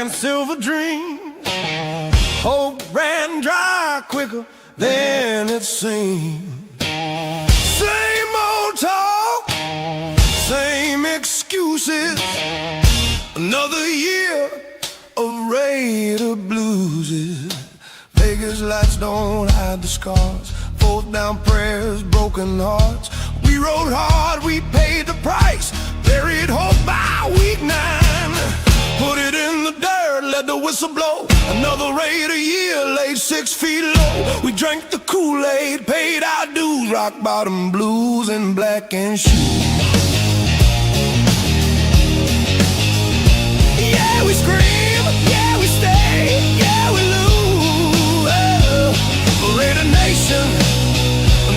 and silver dreams. Hope ran dry quicker than it seemed. Same old talk, same excuses. Another year of Raider blues. Vegas lights don't hide the scars. Fourth down prayers, broken hearts. We rode hard, we paid the price. Buried hope by week 9. Put it in the dirt, let the whistle blow. Another Raider year laid 6 feet low. We drank the Kool-Aid, paid our dues. Rock bottom blues and black and shoes. Yeah, we scream, yeah, we stay, yeah, we lose. Raider Nation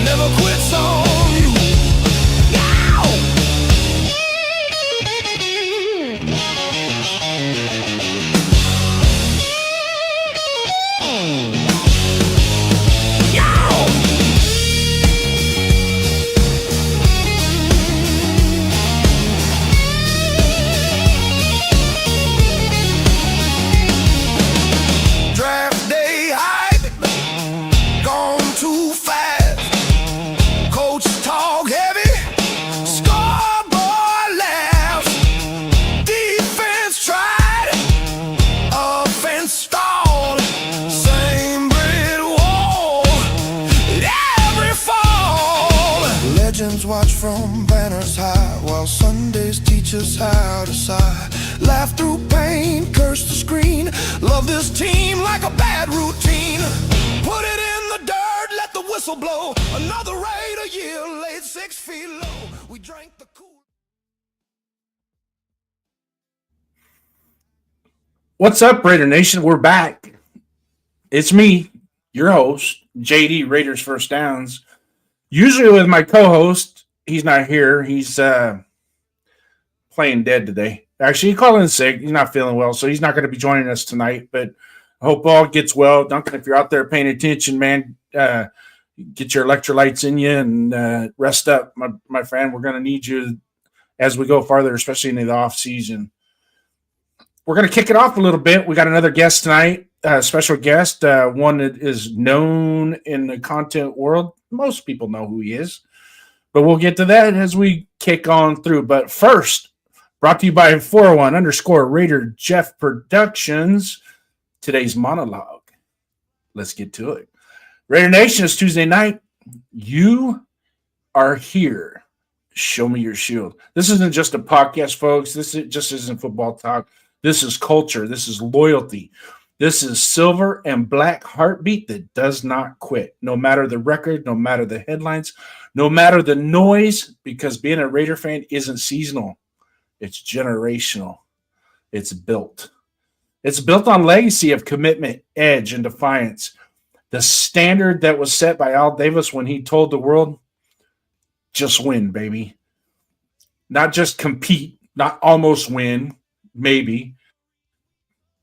never quits on you. Watch from banners high while Sundays teach us how to sigh. Laugh through pain, curse the screen. Love this team like a bad routine. Put it in the dirt, let the whistle blow. Another Raider year laid 6 feet low. We drank the cool. What's up, Raider Nation? We're back. It's me, your host, JD Raiders First Downs. Usually with my co-host, he's not here. He's playing dead today. Actually, he called in sick. He's not feeling well, so he's not going to be joining us tonight. But I hope all gets well. Duncan, if you're out there paying attention, man, get your electrolytes in you and rest up, my friend. We're going to need you as we go farther, especially into the off season. We're going to kick it off a little bit. We got another guest tonight, special guest, one that is known in the content world. Most people know who he is, but we'll get to that as we kick on through. But first, brought to you by 401_ Raider Jeff Productions, today's monologue. Let's get to it. Raider Nation, it's Tuesday night. You are here. Show me your shield. This isn't just a podcast, folks. This just isn't football talk. This is culture. This is loyalty. This is silver and black heartbeat that does not quit, no matter the record, no matter the headlines, no matter the noise, because being a Raider fan isn't seasonal. It's generational. It's built. It's built on legacy of commitment, edge, and defiance. The standard that was set by Al Davis when he told the world, just win, baby. Not just compete, not almost win, maybe.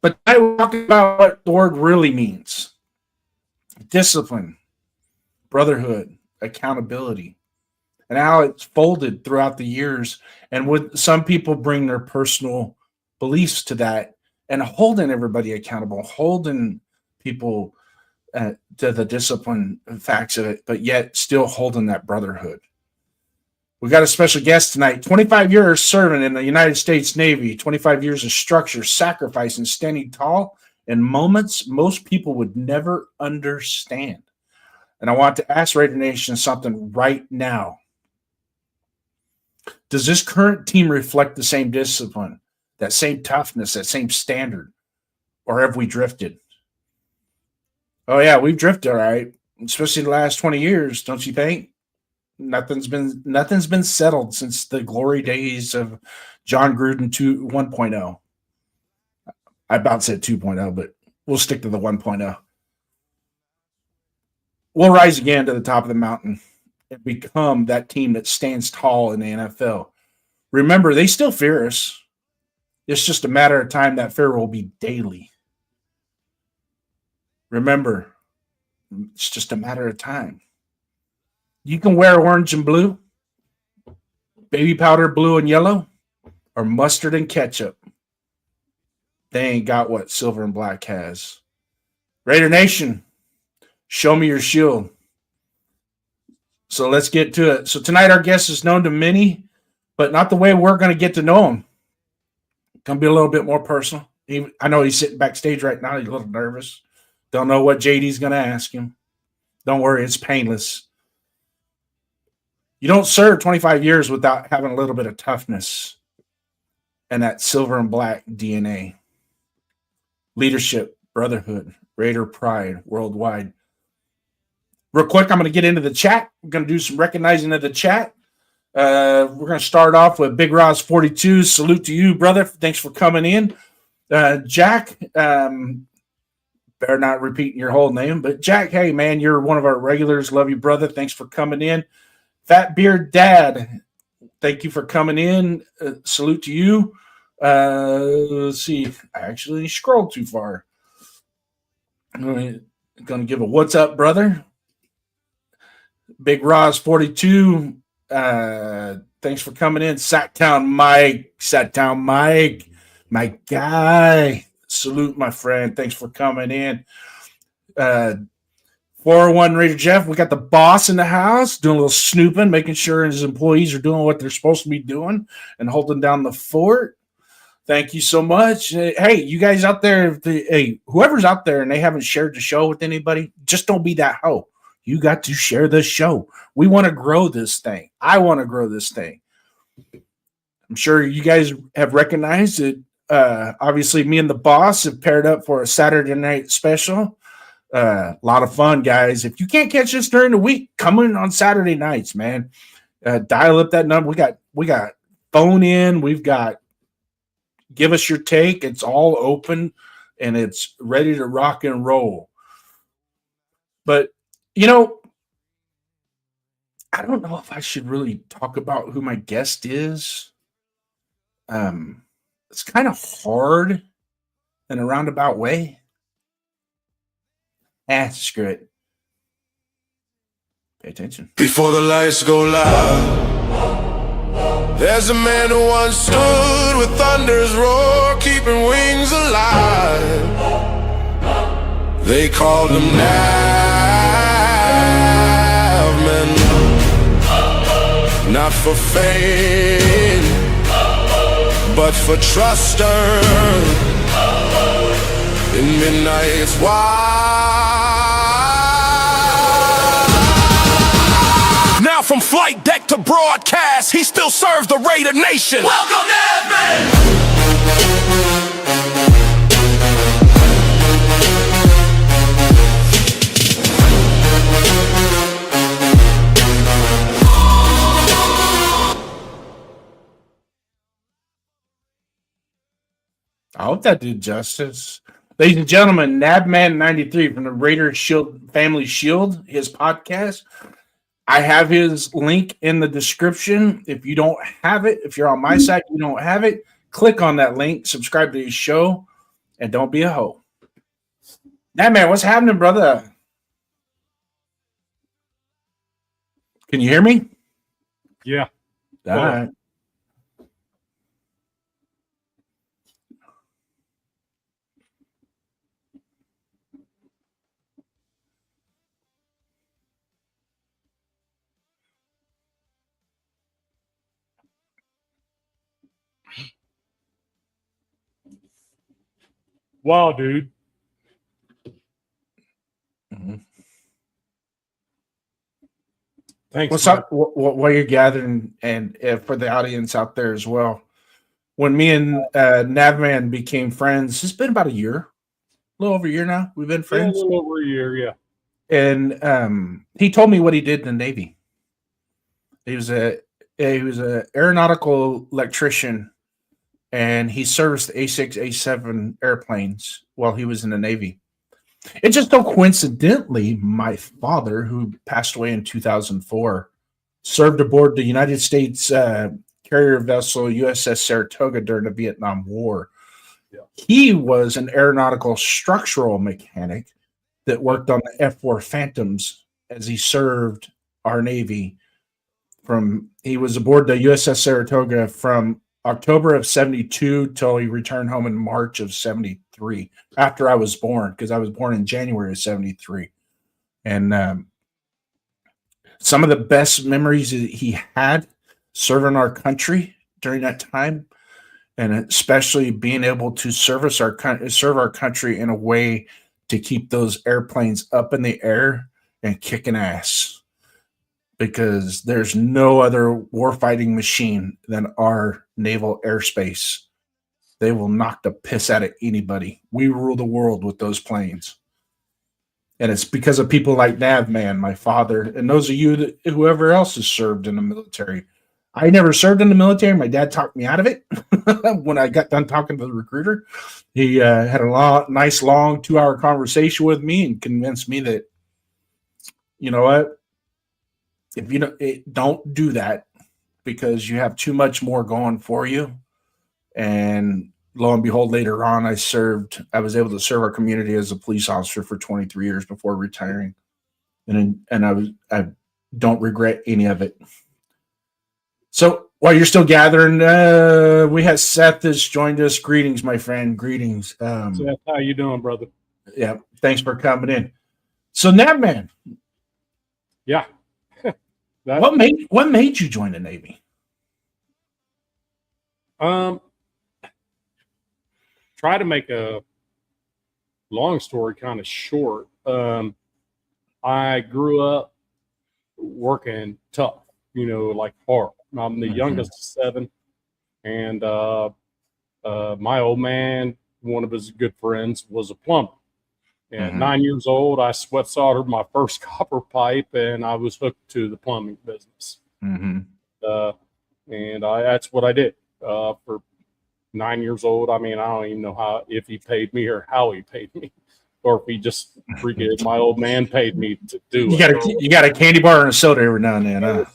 But I talk about what the word really means. Discipline, brotherhood, accountability, and how it's folded throughout the years. And would some people bring their personal beliefs to that and holding everybody accountable, holding people to the discipline facts of it, but yet still holding that brotherhood. We got a special guest tonight, 25 years serving in the United States Navy, 25 years of structure, sacrifice, and standing tall in moments most people would never understand. And I want to ask Raider Nation something right now. Does this current team reflect the same discipline, that same toughness, that same standard? Or have we drifted? Oh, yeah, we've drifted, all right, especially the last 20 years, don't you think? Nothing's been settled since the glory days of John Gruden 1.0. I about said 2.0, but we'll stick to the 1.0. We'll rise again to the top of the mountain and become that team that stands tall in the NFL. Remember, they still fear us. It's just a matter of time that fear will be daily. Remember, it's just a matter of time. You can wear orange and blue, baby powder blue and yellow, or mustard and ketchup. they ain't got what Silver and Black has. Raider Nation, show me your shield. So let's get to it. So tonight our guest is known to many, but not the way we're going to get to know him. Going to be a little bit more personal. I know he's sitting backstage right now. He's a little nervous. Don't know what JD's going to ask him. Don't worry, it's painless. You don't serve 25 years without having a little bit of toughness and that Silver and Black DNA. Leadership, brotherhood, Raider pride worldwide. Real quick, I'm going to get into the chat. We're going to do some recognizing of the chat. We're going to start off with Big Roz 42. Salute to you, brother. Thanks for coming in. Jack, better not repeating your whole name, but Jack, hey, man, you're one of our regulars. Love you, brother. Thanks for coming in. Fat Beard Dad, thank you for coming in. Salute to you. Let's see. I actually scrolled too far. I'm going to give a what's up, brother. Big Roz 42. Thanks for coming in. Sacktown Mike, my guy. Salute, my friend. Thanks for coming in. 401 Raider Jeff, we got the boss in the house doing a little snooping, making sure his employees are doing what they're supposed to be doing and holding down the fort. Thank you so much. Hey, you guys out there, hey, whoever's out there and they haven't shared the show with anybody, just don't be that hoe. You got to share the show. We want to grow this thing. I want to grow this thing. I'm sure you guys have recognized it. Obviously, me and the boss have paired up for a Saturday night special. A lot of fun, guys. If you can't catch us during the week, come in on Saturday nights, man. Dial up that number. We got phone in. We've got give us your take. It's all open and it's ready to rock and roll. But you know, I don't know if I should really talk about who my guest is. It's kind of hard in a roundabout way. Screw it. Pay attention. Before the lights go loud, there's a man who once stood with thunder's roar, keeping wings alive. They called him Navman, not for fame, but for trust earned in midnight's wild. Now from flight deck to broadcast, he still serves the Raider Nation. Welcome, Navman! I hope that did justice. Ladies and gentlemen, Nabman93 from the Raider Shield Family Shield, his podcast. I have his link in the description. If you don't have it, if you're on my side, you don't have it, click on that link, subscribe to his show, and don't be a hoe. Nabman, what's happening, brother? Can you hear me? Yeah. All right. Wow, dude. Mm-hmm. Thanks. What's up? What you're gathering, and for the audience out there as well. When me and Navman became friends, it's been about a year, a little over a year now. We've been friends. Yeah, a little over a year, yeah. And he told me what he did in the Navy. He was a aeronautical electrician, and he serviced the A6, A7 airplanes while he was in the Navy. It just so coincidentally, my father, who passed away in 2004, served aboard the United States carrier vessel USS Saratoga during the Vietnam War. Yeah. He was an aeronautical structural mechanic that worked on the F-4 Phantoms as he served our Navy. He was aboard the USS Saratoga from October of 72 till he returned home in March of 73 after I was born, because I was born in January of 73. And some of the best memories that he had serving our country during that time, and especially being able to serve our country in a way to keep those airplanes up in the air and kicking ass, because there's no other warfighting machine than our naval airspace. They will knock the piss out of anybody. We rule the world with those planes. And it's because of people like Navman, my father, and those of you whoever else has served in the military. I never served in the military. My dad talked me out of it when I got done talking to the recruiter. He had a nice, long 2-hour conversation with me and convinced me that, you know what, if you don't do that, because you have too much more going for you. And lo and behold, later on, I was able to serve our community as a police officer for 23 years before retiring. And I don't regret any of it. So while you're still gathering, we have Seth has joined us. Greetings, my friend. Greetings. Seth, how you doing, brother? Yeah, thanks for coming in. So Navman, Yeah. what made you join the Navy? Try to make a long story kind of short. I grew up working tough, like hard. I'm the youngest of 7, and my old man, one of his good friends, was a plumber. At 9 years old, I sweat soldered my first copper pipe, and I was hooked to the plumbing business. And that's what I did for 9 years old. I mean, I don't even know if he paid me or how he paid me, or if he just freaking my old man paid me to do it. You got a candy bar and a soda every now and then.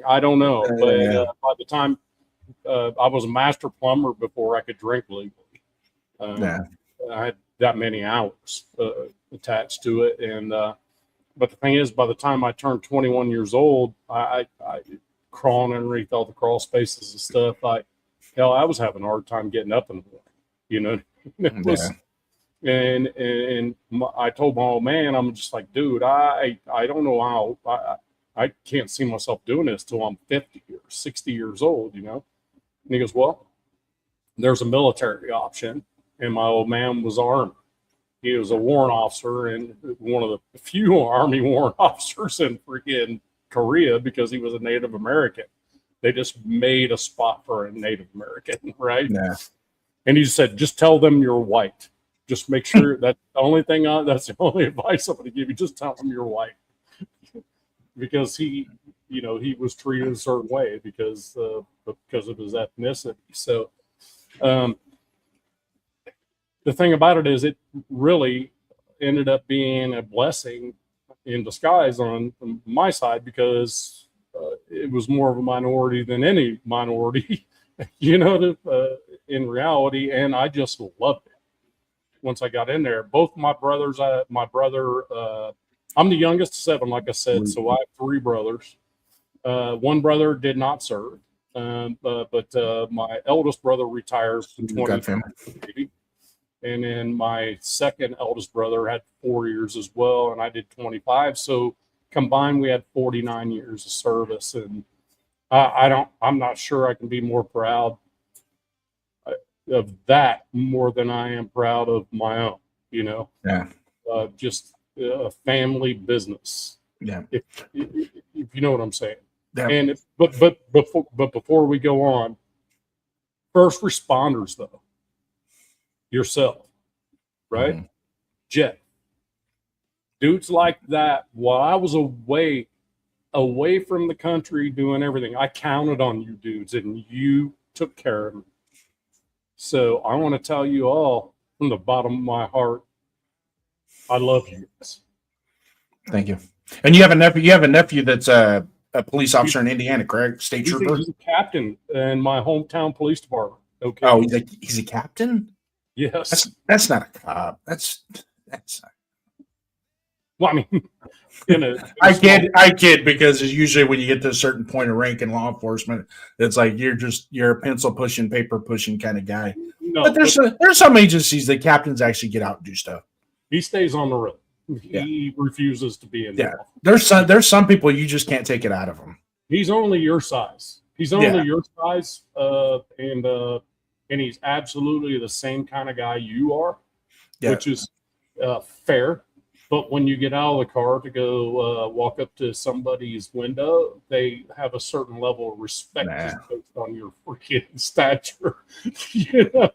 I don't know, but by the time I was a master plumber before I could drink legally. I had that many hours attached to it, and but the thing is, by the time I turned 21 years old, I crawling underneath all the crawl spaces and stuff. I was having a hard time getting up in the morning. It was, and I told my old man, I'm just like, dude, I don't know how I can't see myself doing this till I'm 50 or 60 years old, And he goes, well, there's a military option. And my old man was Army. He was a warrant officer, and one of the few Army warrant officers in freaking Korea, because he was a Native American. They just made a spot for a Native American, right? Yeah. And he said, just tell them you're white. Just make sure that's the only thing that's the only advice I'm going to give you. Just tell them you're white. Because he was treated a certain way because of his ethnicity. So the thing about it is, it really ended up being a blessing in disguise on my side, because it was more of a minority than any minority, in reality. And I just loved it once I got in there. Both my brothers, I'm the youngest of 7, like I said, so I have 3 brothers. One brother did not serve, but my eldest brother retired from 20. And then my second eldest brother had 4 years as well, and I did 25. So combined, we had 49 years of service. And I'm not sure I can be more proud of that more than I am proud of my own, just a family business. Yeah. If you know what I'm saying. Yeah. And but before we go on, first responders though, yourself, right? Jet. Dudes like that, while I was away from the country doing everything, I counted on you dudes, and you took care of me. So I want to tell you all from the bottom of my heart, I love you guys. Thank you. And you have a nephew that's a police officer in Indiana, correct? State trooper. He's a captain in my hometown police department. Okay. Oh, he's a captain? Yes. That's not a cop. That's Well, I mean, in a I kid because it's usually when you get to a certain point of rank in law enforcement, it's like you're a pencil pushing, paper pushing kind of guy. no, But there's some agencies that captains actually get out and do stuff. he stays on the road. He refuses to be in the office. There's some people you just can't take it out of them. He's only your size. He's only your size, and he's absolutely the same kind of guy you are, which is fair. But when you get out of the car to go walk up to somebody's window, they have a certain level of respect just based on your freaking stature. You know?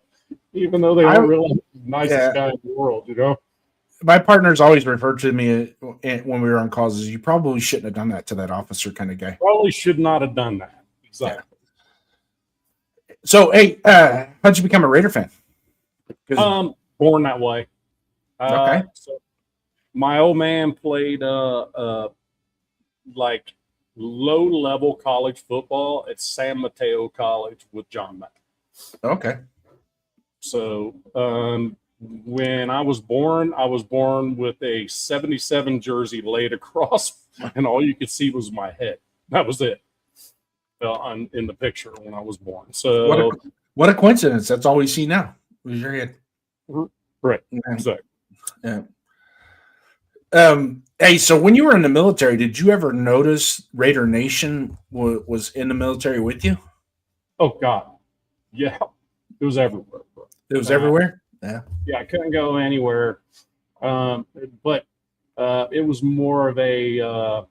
Even though they aren't really the nicest guy in the world, you know. My partners always referred to me when we were on calls as you probably shouldn't have done that to that officer kind of guy. Probably should not have done that. Exactly. Yeah. So, hey, how'd you become a Raider fan? Born that way. Okay. So my old man played like low-level college football at San Mateo College with John Mack. Okay. So when I was born with a 77 jersey laid across, and all you could see was my head. That was it in the picture when I was born. So what a coincidence. That's all we see now. Was your head. Right. Exactly. Yeah. Hey, so when you were in the military, did you ever notice Raider Nation was in the military with you? Oh, God. Yeah. It was everywhere, bro. It was everywhere? Yeah, I couldn't go anywhere. But it was more of a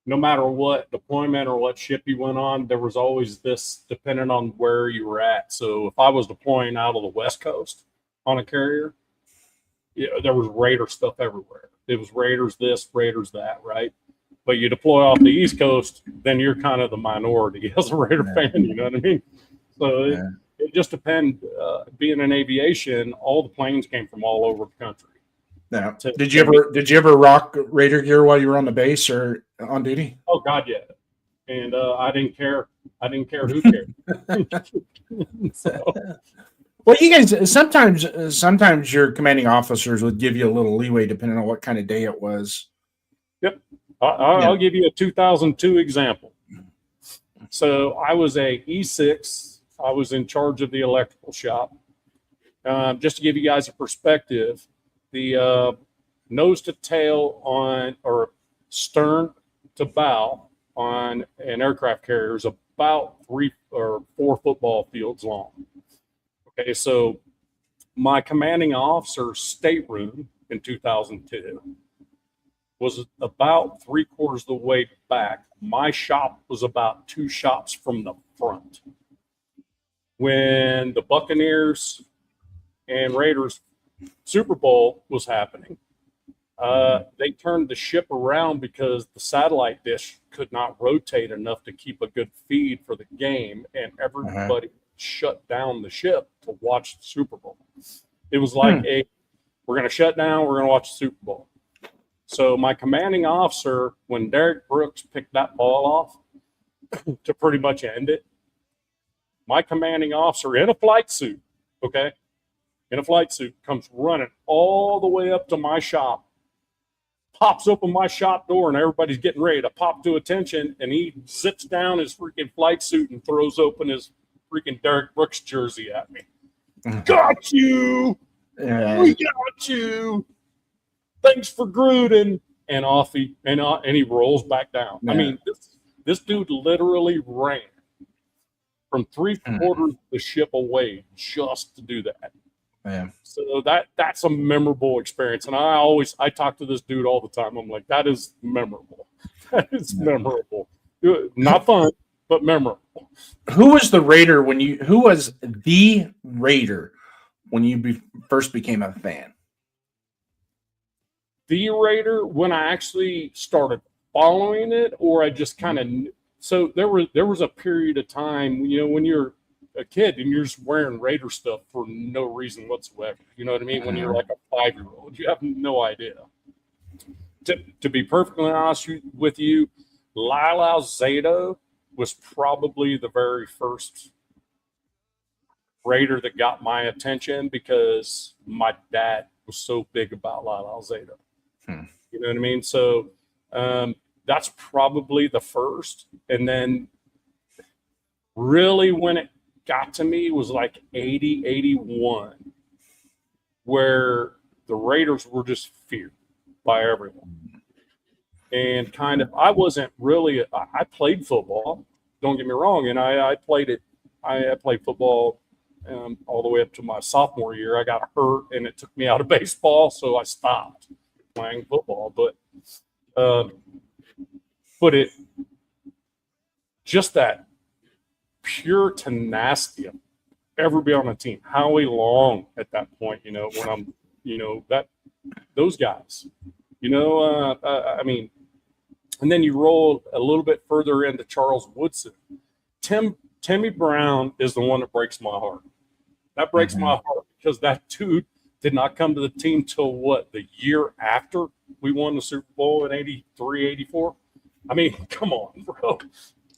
no matter what deployment or what ship you went on, there was always this depending on where you were at. So if I was deploying out of the West Coast on a carrier, there was Raider stuff everywhere. It was Raiders this, Raiders that, right? But you deploy off the East Coast, then you're kind of the minority as a Raider fan, you know what I mean? So it just depends. Being in aviation, all the planes came from all over the country. Yeah. Did you ever rock Raider gear while you were on the base or on duty? Oh God, yeah. And I didn't care. I didn't care who cared. So. Well, you guys sometimes your commanding officers would give you a little leeway depending on what kind of day it was. Yep. I'll give you a 2002 example. So I was a E6. I was in charge of the electrical shop. Just to give you guys a perspective, the nose to tail on or stern to bow on an aircraft carrier is about 3 or 4 football fields long. Okay, so my commanding officer's stateroom in 2002 was about 3/4 of the way back. My shop was about 2 shops from the front. When the Buccaneers and Raiders Super Bowl was happening, they turned the ship around because the satellite dish could not rotate enough to keep a good feed for the game, and everybody shut down the ship to watch the Super Bowl. It was like, we're going to shut down, we're going to watch the Super Bowl. So my commanding officer, when Derek Brooks picked that ball off to pretty much end it, my commanding officer in a flight suit, comes running all the way up to my shop, pops open my shop door, and everybody's getting ready to pop to attention, and he zips down his freaking flight suit and throws open his freaking Derek Brooks jersey at me. Got you! We got you! Thanks for Gruden! And off he rolls back down. I mean, this dude literally ran from 3/4 of the ship away just to do that. Yeah. So that's a memorable experience. And I talk to this dude all the time. I'm like, that is memorable. That is memorable. Not fun, but memorable. Who was the Raider when you first became a fan? The Raider, when I actually started following it, or I just kind of, so there was a period of time, when you're a kid and you're just wearing Raider stuff for no reason whatsoever. You know what I mean? When you're like a 5-year-old, you have no idea. To be perfectly honest with you, Lyle Alzado was probably the very first Raider that got my attention because my dad was so big about Lyle Alzado. You know what I mean? So that's probably the first. And then really when it got to me was like 80, 81, where the Raiders were just feared by everyone. And kind of, I wasn't really, I played football, don't get me wrong. And I played it, I played football all the way up to my sophomore year. I got hurt and it took me out of baseball, so I stopped playing football. But it, just that pure tenacity of ever be on a team. Howie Long at that point, you know, when I'm, you know, that those guys, you know, I mean, and then you roll a little bit further into Charles Woodson. Timmy Brown is the one that breaks my heart. That breaks my heart because that dude did not come to the team till what, the year after we won the Super Bowl in 83, 84. I mean, come on, bro.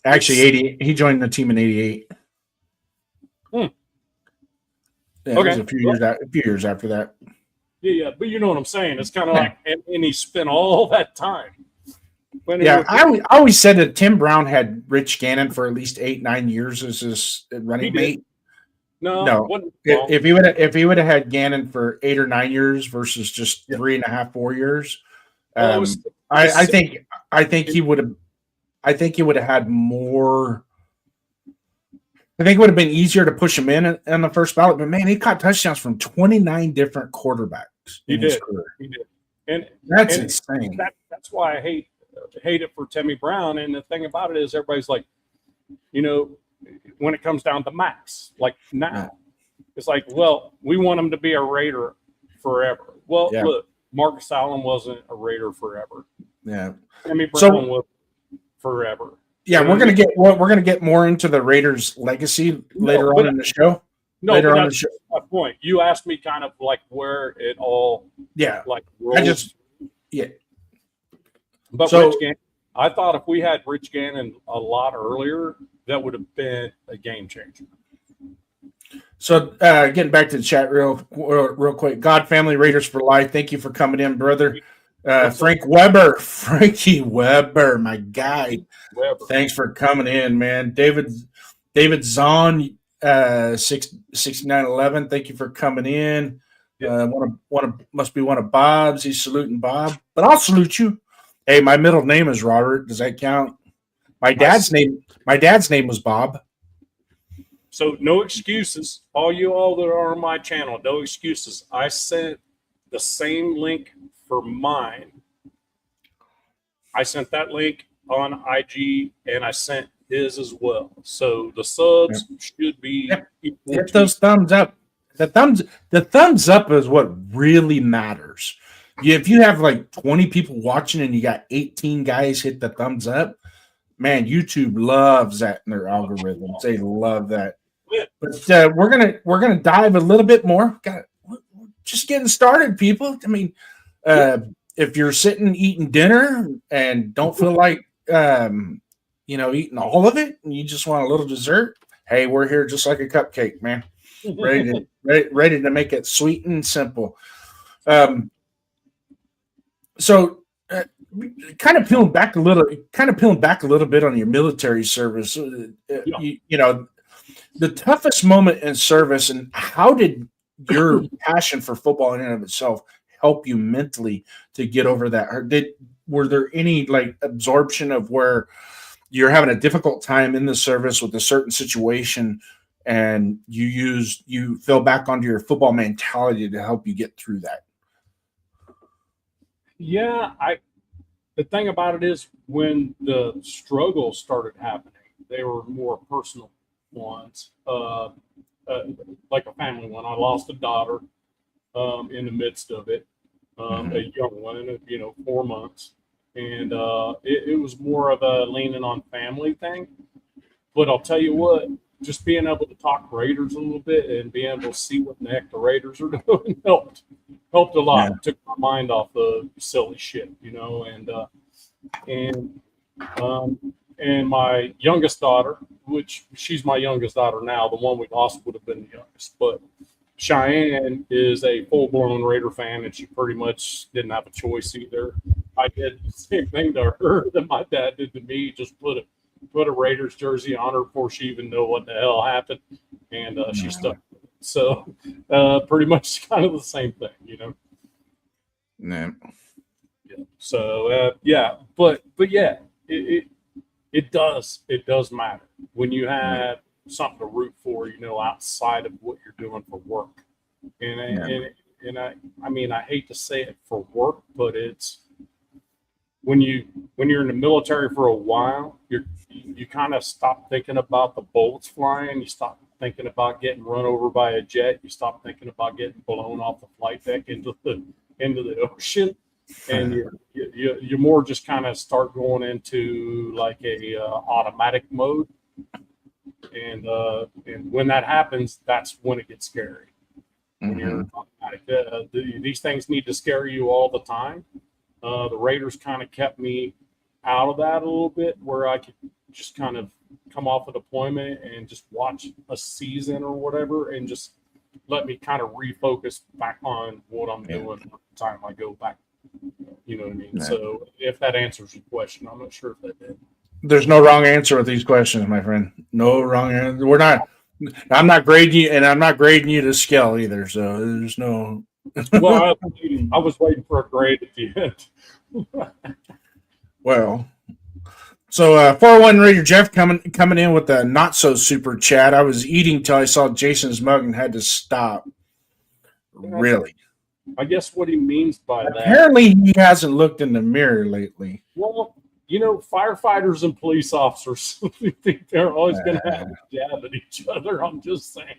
Actually, 80. He joined the team in 88. Yeah, Okay. it was a few years after that. Yeah, but you know what I'm saying. It's kind of like, and he spent all that time. Yeah, I always said that Tim Brown had Rich Gannon for at least 8-9 years as his running mate. No. If he would have had Gannon for 8 or 9 years versus just 3.5, 4 years, I think he would have. I think he would have had more. I think it would have been easier to push him in the first ballot. But man, he caught touchdowns from 29 different quarterbacks. He did. He did, and that's insane. That's why I hate it for Timmy Brown. And the thing about it is, everybody's like, you know, when it comes down to Max, like now, it's like, well, we want him to be a Raider forever. Well, look, Marcus Allen wasn't a Raider forever. Yeah, Timmy Brown was forever. Yeah, we're gonna get more into the Raiders' legacy later on in the show. No, later on that's my point. You asked me kind of like where it all like rolls. But so, Rich Gannon, I thought if we had Rich Gannon a lot earlier, that would have been a game changer. So getting back to the chat real quick. God Family Raiders for Life. Thank you for coming in, brother. Frankie Weber, my guy. Thanks for coming in, man. David Zahn, 6911. Thank you for coming in. Must be one of Bob's. He's saluting Bob, but I'll salute you. Hey, my middle name is Robert. Does that count? My dad's name was Bob. So no excuses. All that are on my channel, no excuses. I sent the same link for mine. I sent that link on IG and I sent his as well. So the subs should be hit those thumbs up. The thumbs up is what really matters. If you have like 20 people watching and you got 18 guys hit the thumbs up, man, YouTube loves that in their algorithms. They love that. But we're gonna dive a little bit more. Just getting started, people. I mean, if you're sitting eating dinner and don't feel like eating all of it, and you just want a little dessert, hey, we're here just like a cupcake, man. Ready to make it sweet and simple. So kind of peeling back a little bit on your military service. The toughest moment in service, and how did your passion for football in and of itself help you mentally to get over that? Or were there any like absorption of where you're having a difficult time in the service with a certain situation and you fell back onto your football mentality to help you get through that? Yeah, the thing about it is when the struggles started happening, they were more personal ones, like a family one. I lost a daughter in the midst of it, a young one, 4 months, and it was more of a leaning on family thing. But I'll tell you what, just being able to talk Raiders a little bit and being able to see what the heck the Raiders are doing helped a lot. Yeah. Took my mind off the silly shit, and my youngest daughter, which she's my youngest daughter now, the one we lost would have been the youngest, but Cheyenne is a full-blown Raider fan, and she pretty much didn't have a choice either. I did the same thing to her that my dad did to me. Just put a Raiders jersey on her before she even knew what the hell happened, and she stuck. So pretty much kind of the same thing, you know. No. Yeah. So yeah, but yeah, it does matter when you have something to root for, you know, outside of what you're doing for work. And I mean, I hate to say it for work, but it's when you're in the military for a while, you kind of stop thinking about the bullets flying. You stop thinking about getting run over by a jet. You stop thinking about getting blown off the flight deck into the ocean, and you more just kind of start going into like a automatic mode. And when that happens, that's when it gets scary. When you're automatic, these things need to scare you all the time. The Raiders kind of kept me out of that a little bit, where I could just kind of come off a deployment and just watch a season or whatever, and just let me kind of refocus back on what I'm doing at the time I go back. You know what I mean? Yeah. So if that answers your question, I'm not sure if that did. There's no wrong answer with these questions, my friend. No wrong answer. I'm not grading you, and I'm not grading you to scale either. So there's no. Well, I was waiting for a grade at the end. Well, so 401 Raider Jeff coming in with a not so super chat. I was eating till I saw Jason's mug and had to stop. Really? I guess what he means by that. Apparently, he hasn't looked in the mirror lately. Well, you know, firefighters and police officers think they're always going to have a jab at each other. I'm just saying.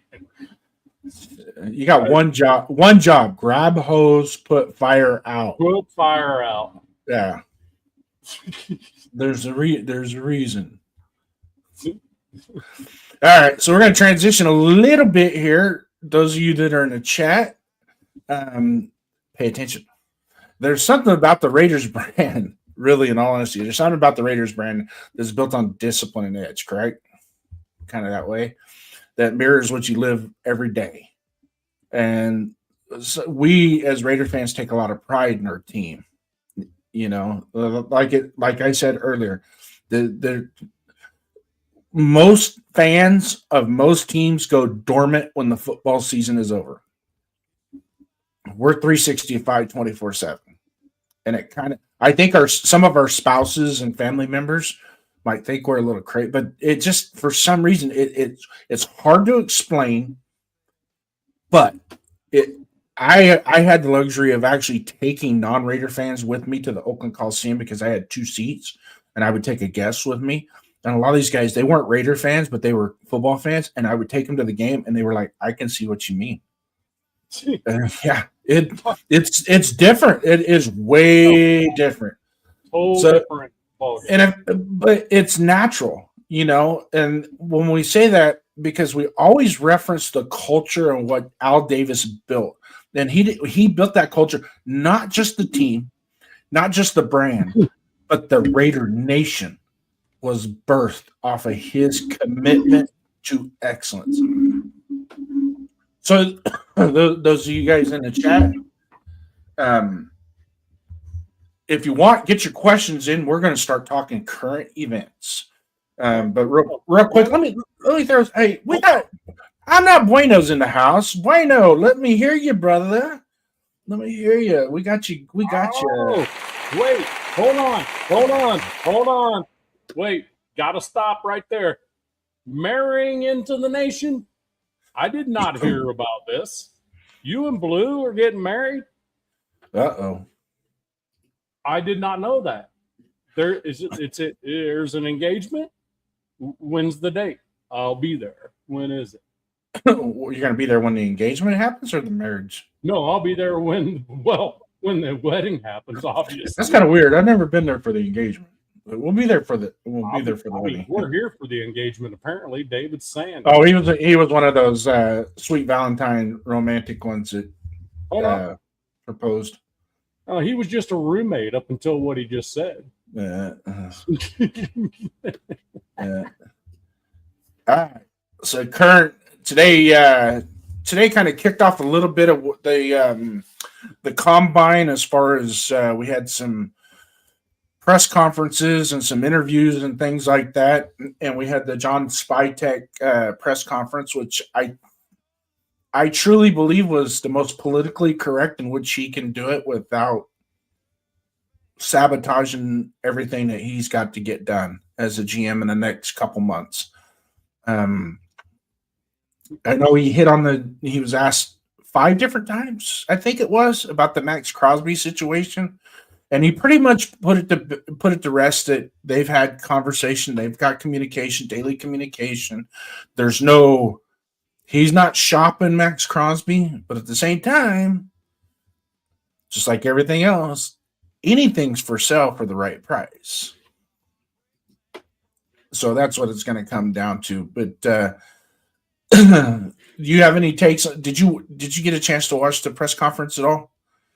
You got one job. Grab hose, put fire out. Put fire out. Yeah. There's a reason. All right, so we're going to transition a little bit here. Those of you that are in the chat, pay attention. There's something about the Raiders brand, really, in all honesty. There's something about the Raiders brand that's built on discipline and edge, correct? Kind of that way. That mirrors what you live every day. And so we, as Raider fans, take a lot of pride in our team. You know, like I said earlier, the most fans of most teams go dormant when the football season is over. We're 365 24/7. And it kind of, I think some of our spouses and family members might think we're a little crazy, but it just, for some reason, it's hard to explain. But I had the luxury of actually taking non-Raider fans with me to the Oakland Coliseum because I had 2 seats, and I would take a guest with me. And a lot of these guys, they weren't Raider fans, but they were football fans, and I would take them to the game, and they were like, "I can see what you mean." Yeah, it's different. It is way different. Different. But it's natural, you know. And when we say that, because we always reference the culture and what Al Davis built, and he built that culture, not just the team, not just the brand, but the Raider Nation was birthed off of his commitment to excellence. So those of you guys in the chat, if you want, get your questions in. We're going to start talking current events. But real quick, let me throw. Hey, I'm not Bueno's in the house. Bueno, let me hear you, brother. Let me hear you. We got you. Oh, wait, hold on. Wait, gotta stop right there. Marrying into the nation? I did not hear about this. You and Blue are getting married? Uh-oh. I did not know that. There's an engagement? When's the date? I'll be there. When is it? You're going to be there when the engagement happens or the marriage? No, I'll be there when the wedding happens, obviously. That's kind of weird. I've never been there for the engagement. But we'll be there for the wedding. We're here for the engagement, apparently. David's saying. Oh, he was one of those sweet Valentine romantic ones that proposed. Oh, he was just a roommate up until what he just said. Yeah. Yeah. All right. So today, today kind of kicked off a little bit of the combine as far as we had some press conferences and some interviews and things like that, and we had the John Spytek press conference, which I truly believe was the most politically correct in which he can do it without sabotaging everything that he's got to get done as a GM in the next couple months. I know he was asked 5 different times, I think it was, about the Max Crosby situation. And he pretty much put it to rest that they've had conversation, they've got communication, daily communication. He's not shopping Max Crosby, but at the same time, just like everything else, anything's for sale for the right price. So that's what it's going to come down to. But do you have any takes? Did you get a chance to watch the press conference at all?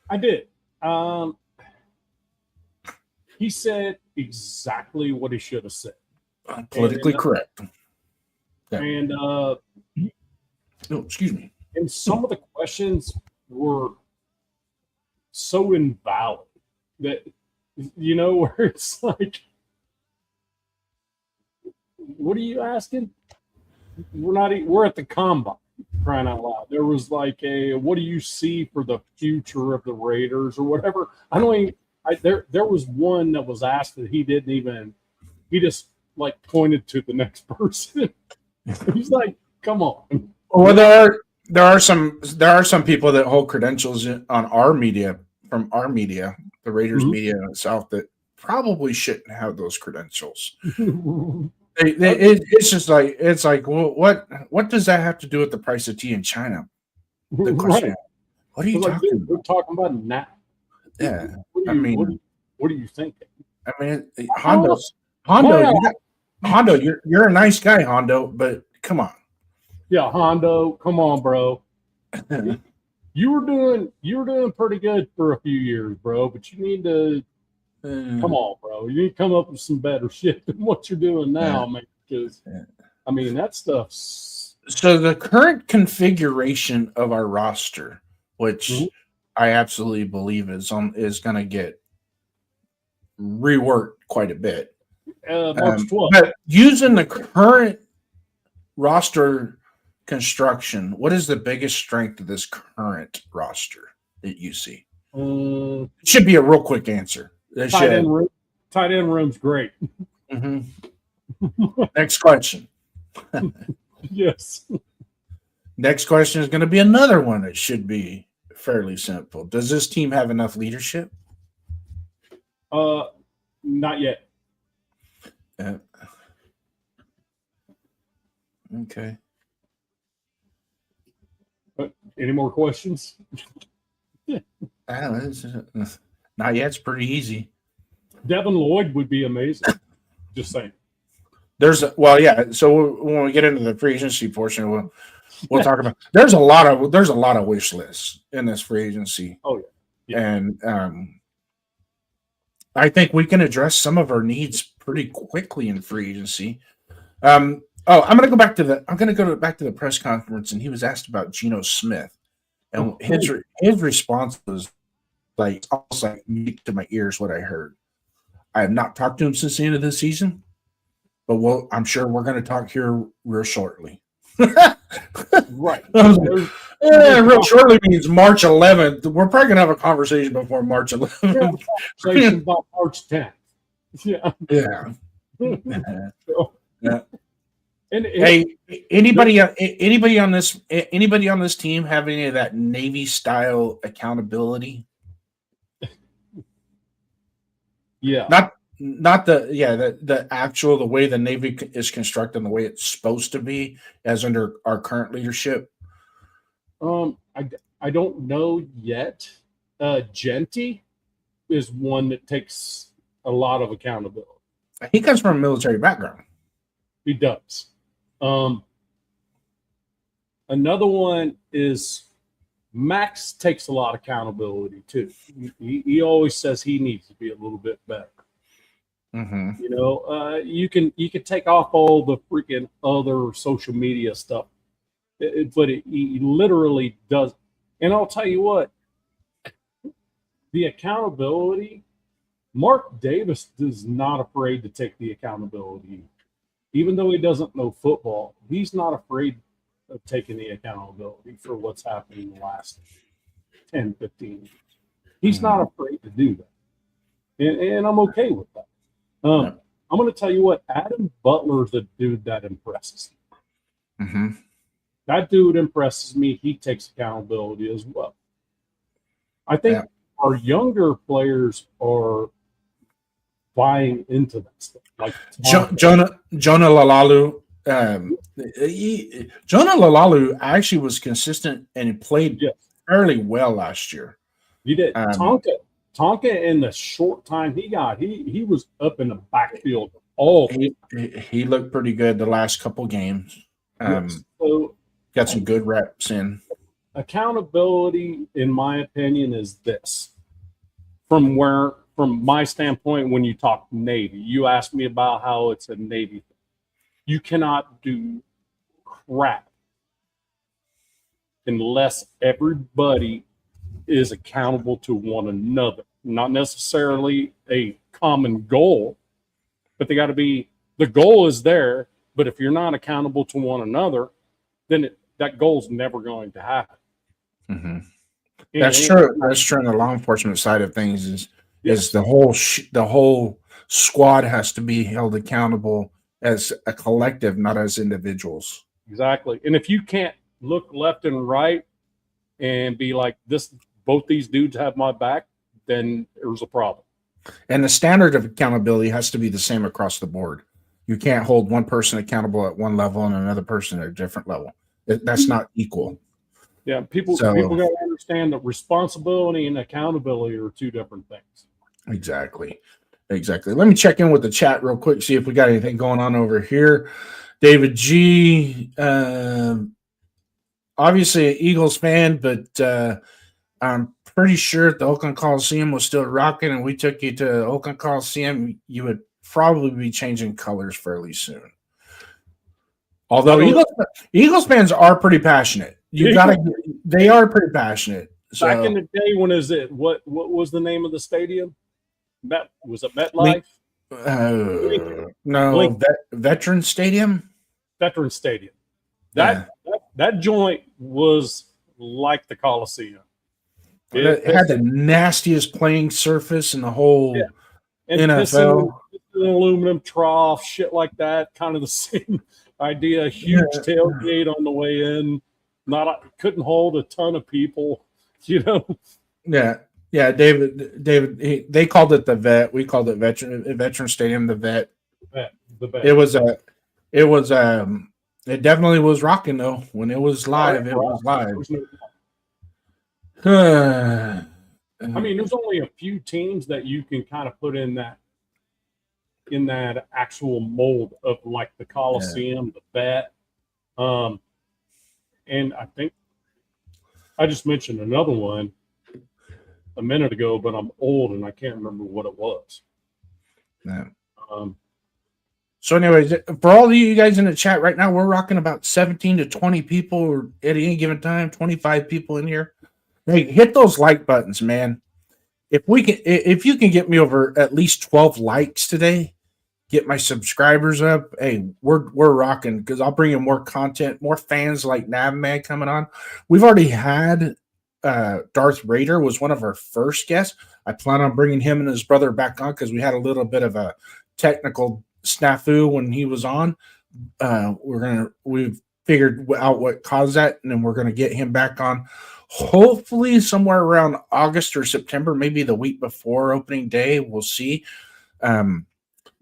I did. He said exactly what he should have said. Politically correct. Yeah. And excuse me. And some of the questions were so invalid that, where it's like, what are you asking? We're at the combine, crying out loud. There was like what do you see for the future of the Raiders or whatever? There was one that was asked that he just like pointed to the next person. He's like, come on. Well, there are some people that hold credentials on our media, from our media, the Raiders media itself, that probably shouldn't have those credentials. It's just like, well, what does that have to do with the price of tea in China? The question, right. What are you talking about? We're talking about now. Yeah, what are you thinking? I mean, Hondo, you're a nice guy, Hondo, but come on. Yeah, Hondo, come on, bro. You were doing pretty good for a few years, bro, but you need to come on, bro. You need to come up with some better shit than what you're doing now, man. Because I mean, that stuff's so the current configuration of our roster, which I absolutely believe is going to get reworked quite a bit. March 12th. But using the current roster construction, what is the biggest strength of this current roster that you see? It should be a real quick answer. Tight end room's great. Next question. Yes. Next question is going to be another one that should be fairly simple. Does this team have enough leadership? Not yet. Okay. Any more questions? I don't know. Not yet. It's pretty easy. Devin Lloyd would be amazing. Just saying. So when we get into the free agency portion, we'll talk about. There's a lot of wish lists in this free agency. Oh yeah. And I think we can address some of our needs pretty quickly in free agency. I'm going to go back to the press conference, and he was asked about Geno Smith, and his response was like almost like music to my ears. What I heard. I have not talked to him since the end of the season, but I'm sure we're going to talk here real shortly. Right. Real shortly means March 11th. We're probably going to have a conversation before March 11th. Conversation about March 10th. Yeah. Yeah. Yeah. And hey, anybody on this team have any of that Navy style accountability? Yeah. Not the actual, the way the Navy is constructed and the way it's supposed to be as under our current leadership. I don't know yet. Genty is one that takes a lot of accountability. He comes from a military background. He does. Another one is Max takes a lot of accountability too. He always says he needs to be a little bit better. Mm-hmm. You can take off all the freaking other social media stuff But he literally does. And I'll tell you what, the accountability, Mark Davis is not afraid to take the accountability. Even though he doesn't know football, he's not afraid of taking the accountability for what's happened in the last 10, 15 years. He's not afraid to do that. And I'm okay with that. I'm going to tell you what, Adam Butler's a dude that impresses me. Mm-hmm. That dude impresses me. He takes accountability as well. I think our younger players are buying into that stuff. Like Jonah Lalalu. Jonah Lalalu actually was consistent and he played fairly well last year. He did. Tonka in the short time he got, he was up in the backfield all. He looked pretty good the last couple games. So got some good reps in. Accountability, in my opinion, is this. From my standpoint, when you talk Navy, you asked me about how it's a Navy thing. You cannot do crap unless everybody is accountable to one another. Not necessarily a common goal, but they got to be, the goal is there, but if you're not accountable to one another, then that goal's never going to happen. Mm-hmm. That's true. That's true on the law enforcement side of things is the whole squad has to be held accountable as a collective, not as individuals. Exactly. And if you can't look left and right and be like, both these dudes have my back, then there's a problem. And the standard of accountability has to be the same across the board. You can't hold one person accountable at one level and another person at a different level. That's not equal. Yeah, people got to understand that responsibility and accountability are two different things. Exactly. Let me check in with the chat real quick, see if we got anything going on over here. David G. Obviously an Eagles fan, but I'm pretty sure if the Oakland Coliseum was still rocking and we took you to Oakland Coliseum, you would probably be changing colors fairly soon. Although Eagles fans are pretty passionate. They are pretty passionate. So, back in the day, when is it? What was the name of the stadium? Was it MetLife? No, Veteran Stadium. Veteran Stadium. That joint was like the Coliseum. It had the nastiest playing surface in the whole NFL. An aluminum trough, shit like that. Kind of the same idea. Huge tailgate on the way in. Couldn't hold a ton of people. Yeah. David. They called it the Vet. We called it Veteran Stadium. The Vet. The Vet. It definitely was rocking though. When it was live, it was live. I mean, there's only a few teams that you can kind of put in that actual mold of like the Coliseum, the Vet. And I think I just mentioned another one a minute ago, but I'm old and I can't remember what it was. Yeah. So anyways, for all of you guys in the chat right now, we're rocking about 17 to 20 people at any given time, 25 people in here. Hey, hit those like buttons, man. If you can get me over at least 12 likes today, get my subscribers up. Hey, we're rocking because I'll bring you more content, more fans like Navman coming on. We've already had Darth Raider was one of our first guests. I plan on bringing him and his brother back on because we had a little bit of a technical snafu when he was on. We've figured out what caused that, and then we're gonna get him back on. Hopefully, somewhere around August or September, maybe the week before opening day. We'll see.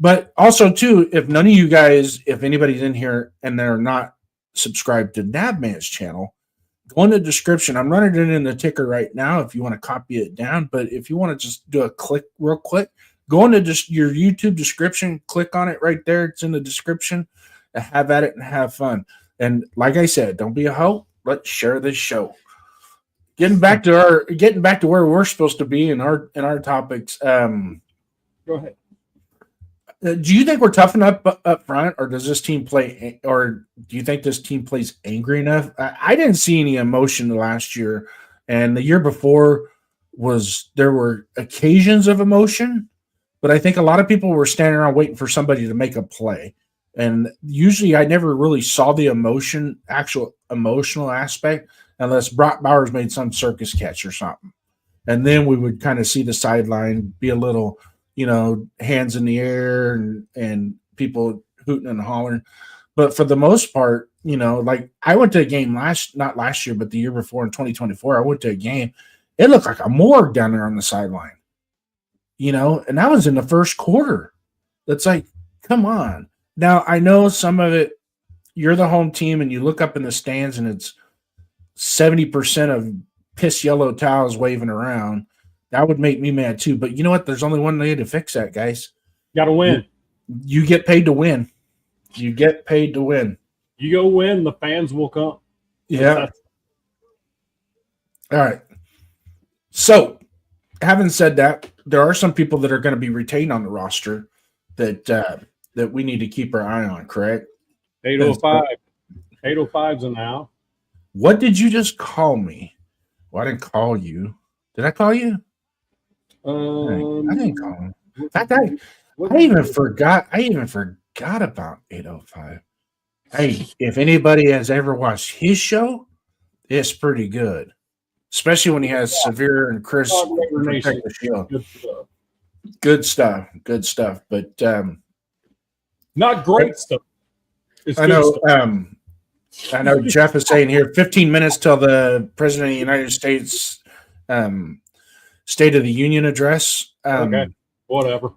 But also, too, if none of you guys, if anybody's in here and they're not subscribed to Navman's channel, go in the description. I'm running it in the ticker right now if you want to copy it down. But if you want to just do a click real quick, go into just your YouTube description, click on it right there. It's in the description. Have at it and have fun. And like I said, don't be a hoe. Let's share this show. Getting back to where we're supposed to be in our topics. Go ahead. Do you think we're tough enough up front, or does this team play, or do you think this team plays angry enough? I didn't see any emotion last year, and the year before there were occasions of emotion, but I think a lot of people were standing around waiting for somebody to make a play. And usually I never really saw the actual emotional aspect, unless Brock Bowers made some circus catch or something. And then we would kind of see the sideline be a little, hands in the air and people hooting and hollering. But for the most part, like I went to a game not last year, but the year before in 2024, I went to a game. It looked like a morgue down there on the sideline, and that was in the first quarter. It's like, come on. Now, I know some of it, you're the home team and you look up in the stands and it's 70% of piss yellow towels waving around. That would make me mad too. But you know what? There's only one way to fix that, guys. Got to win. You get paid to win. You get paid to win. You go win, the fans will come. Yeah. All right. So, having said that, there are some people that are going to be retained on the roster that we need to keep our eye on, correct? 805. 805's an now. What did you just call me? Well, I didn't call you. Did I call you? I didn't call him. In fact, I even forgot about 805. Hey, if anybody has ever watched his show, it's pretty good. Especially when he has Severe and Chris protect the show. Good stuff. Good stuff. But not great stuff. It's I know I know Jeff is saying here 15 minutes till the President of the United States State of the Union address. Okay, whatever.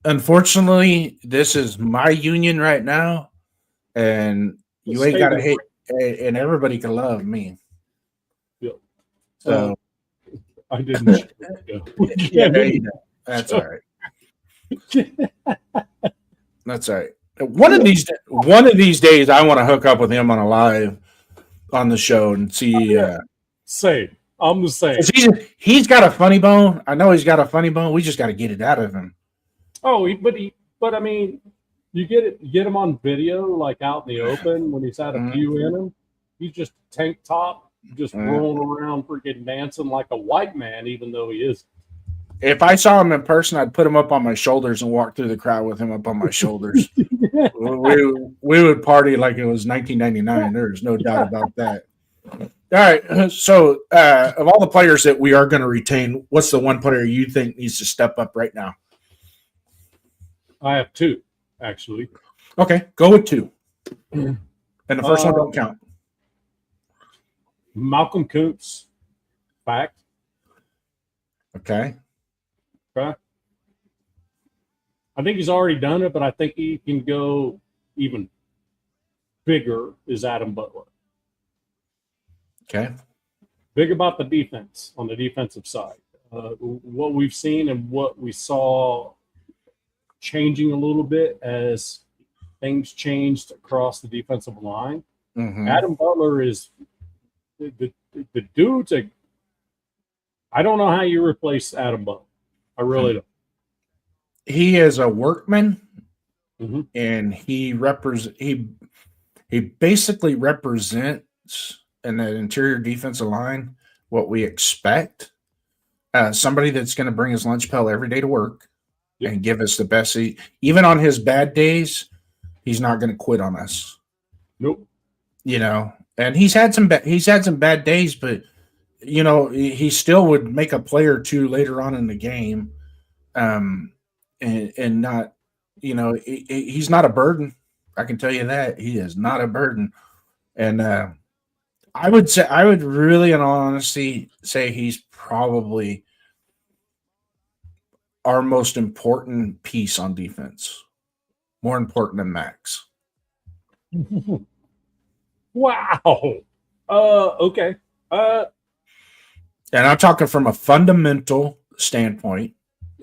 Unfortunately, this is my union right now, and you ain't got to hate, and everybody can love me. Yep. So I didn't. That's all right. That's all right. One of these days, I want to hook up with him on a live on the show and see. Same. I'm the same. He's got a funny bone. I know he's got a funny bone. We just got to get it out of him. Oh, but I mean, you get him on video, like out in the open when he's had a few in him. He's just a tank top, just rolling around, freaking dancing like a white man, even though he is. If I saw him in person, I'd put him up on my shoulders and walk through the crowd with him up on my shoulders. we would party like it was 1999. There's no doubt about that. All right. So, of all the players that we are going to retain, what's the one player you think needs to step up right now? I have two, actually. Okay, go with two. And the first one don't count. Malcolm Kuntz, fact. Okay. I think he's already done it, but I think he can go even bigger is Adam Butler. Okay. Big about the defense on the defensive side. What we've seen and what we saw changing a little bit as things changed across the defensive line. Mm-hmm. Adam Butler is the dude's I don't know how you replace Adam Butler. I really don't. He is a workman, and he basically represents in that interior defensive line what we expect. Somebody that's going to bring his lunch pail every day to work and give us the best. Even on his bad days, he's not going to quit on us. Nope. And he's had some bad days, but he still would make a play or two later on in the game, and not, he's not a burden. I can tell you that he is not a burden, and I would really, in all honesty, say he's probably our most important piece on defense, more important than Max. Wow. Okay. And I'm talking from a fundamental standpoint.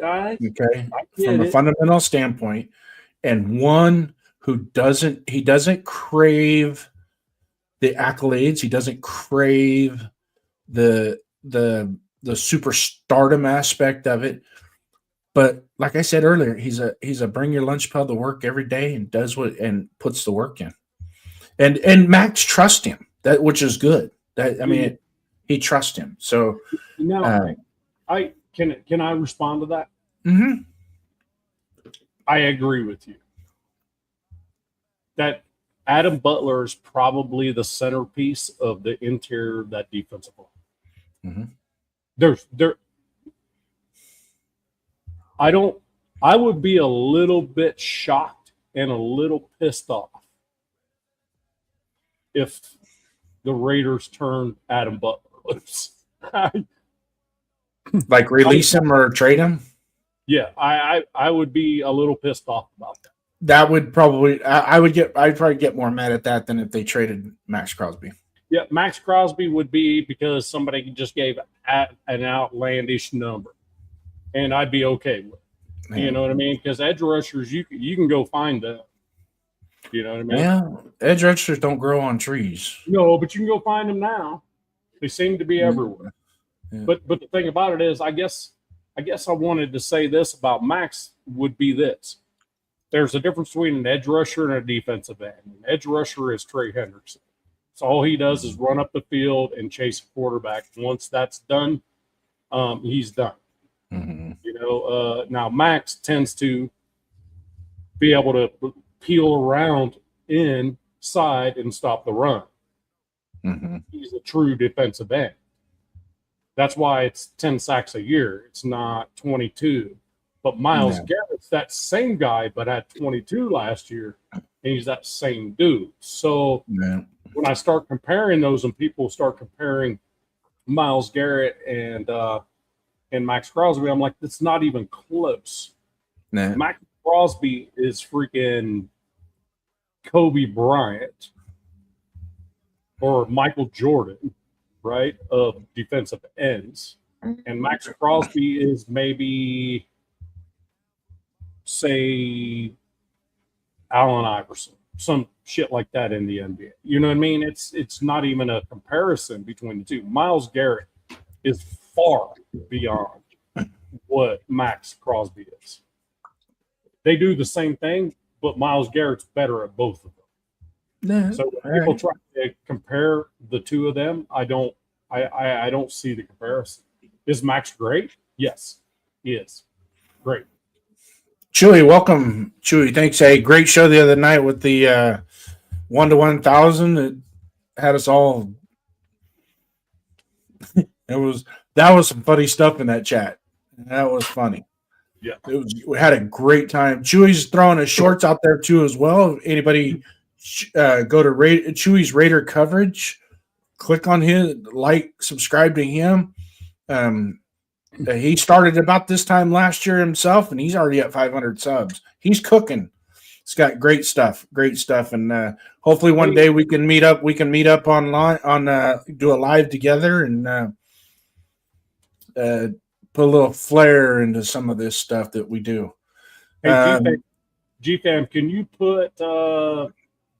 Okay. From a fundamental standpoint, and one who doesn't crave the accolades. He doesn't crave the superstardom aspect of it. But like I said earlier, he's a bring your lunch pail to work every day and does what and puts the work in. And Max trusts him, that which is good. That I mean, he trusts him. So now, I can I respond to that? Mm-hmm. I agree with you that Adam Butler is probably the centerpiece of the interior of that defensive line. Mm-hmm. I would be a little bit shocked and a little pissed off if the Raiders turned Adam Butler loose. Like release him or trade him? Yeah, I would be a little pissed off about that. That would probably I'd probably get more mad at that than if they traded Max Crosby. Yeah, Max Crosby would be because somebody just gave an outlandish number, and I'd be okay with it. Man. You know what I mean? Because edge rushers, you can go find them. You know what I mean? Yeah, edge rushers don't grow on trees. No, but you can go find them now. They seem to be everywhere. Yeah. But the thing about it is, I guess I wanted to say this about Max would be this. There's a difference between an edge rusher and a defensive end. An edge rusher is Trey Hendrickson. So all he does is run up the field and chase a quarterback. Once that's done, he's done. Mm-hmm. You know, now Max tends to be able to peel around inside and stop the run. Mm-hmm. He's a true defensive end. That's why it's 10 sacks a year. It's not 22. But Myles Garrett's that same guy, but had 22 last year, and he's that same dude. So when I start comparing those and people start comparing Myles Garrett and Max Crosby, I'm like, it's not even close. Max Crosby is freaking Kobe Bryant or Michael Jordan, right, of defensive ends. And Max Crosby is maybe, say, Allen Iverson, some shit like that in the NBA. You know what I mean? It's not even a comparison between the two. Myles Garrett is far beyond what Max Crosby is. They do the same thing, but Myles Garrett's better at both of them. So when people try to compare the two of them, I don't see the comparison. Is Max great? Yes, he is. Great. Chewy, welcome. Chewy, thanks. Hey, great show the other night with the 1 to 1,000. It had us all. That was some funny stuff in that chat. That was funny. Yeah, we had a great time. Chewy's throwing his shorts out there too as well. Anybody go to Chewy's Raider coverage, click on his, subscribe to him. He started about this time last year himself, and he's already at 500 subs. He's cooking. It's got great stuff, and hopefully one day we can meet up. We can meet up online do a live together and put a little flair into some of this stuff that we do. Hey, G-Fam, can you put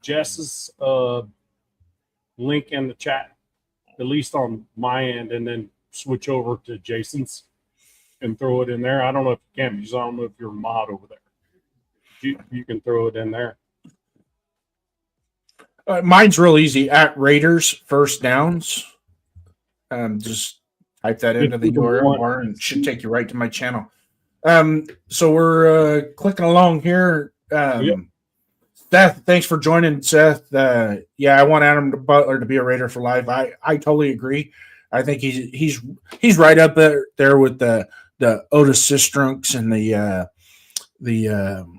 Jess's link in the chat, at least on my end, and then switch over to Jason's and throw it in there? I don't know if you can, because I don't know if you're a mod over there. You can throw it in there. Mine's real easy. At Raiders First Downs. Just type that into the URL bar and it should take you right to my channel. So we're clicking along here. Seth, thanks for joining, Seth. I want Adam Butler to be a Raider for life. I totally agree. I think he's right up there with the Otis Sistrunks and the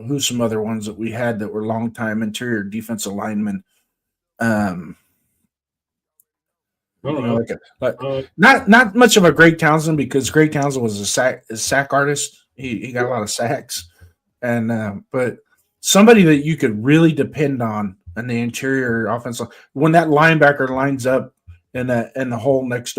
who's some other ones that we had that were longtime interior defensive linemen. Not much of a Greg Townsend, because Greg Townsend was a sack artist. He got a lot of sacks, and but somebody that you could really depend on in the interior offensive. When that linebacker lines up in the hole next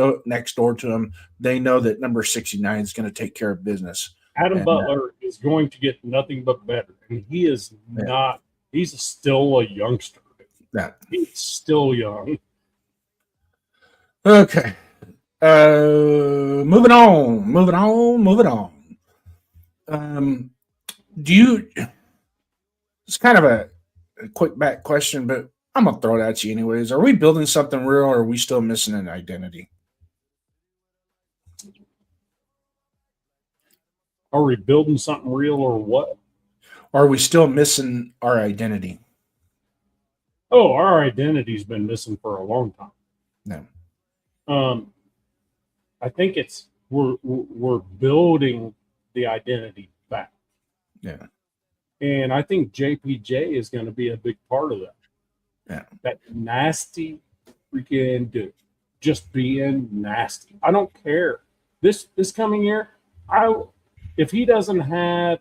door to him, they know that number 69 is going to take care of business. Adam Butler is going to get nothing but better, and he is not. He's still a youngster. He's still young. Okay. Moving on. Do you? It's kind of a quick back question, but I'm gonna throw it at you anyways. Are we building something real, or are we still missing an identity? Are we building something real or what? Are we still missing our identity? Oh, our identity's been missing for a long time. No. I think it's we're building the identity back. Yeah. And I think JPJ is going to be a big part of that. Yeah. That nasty freaking dude. Just being nasty. I don't care. This coming year, if he doesn't have,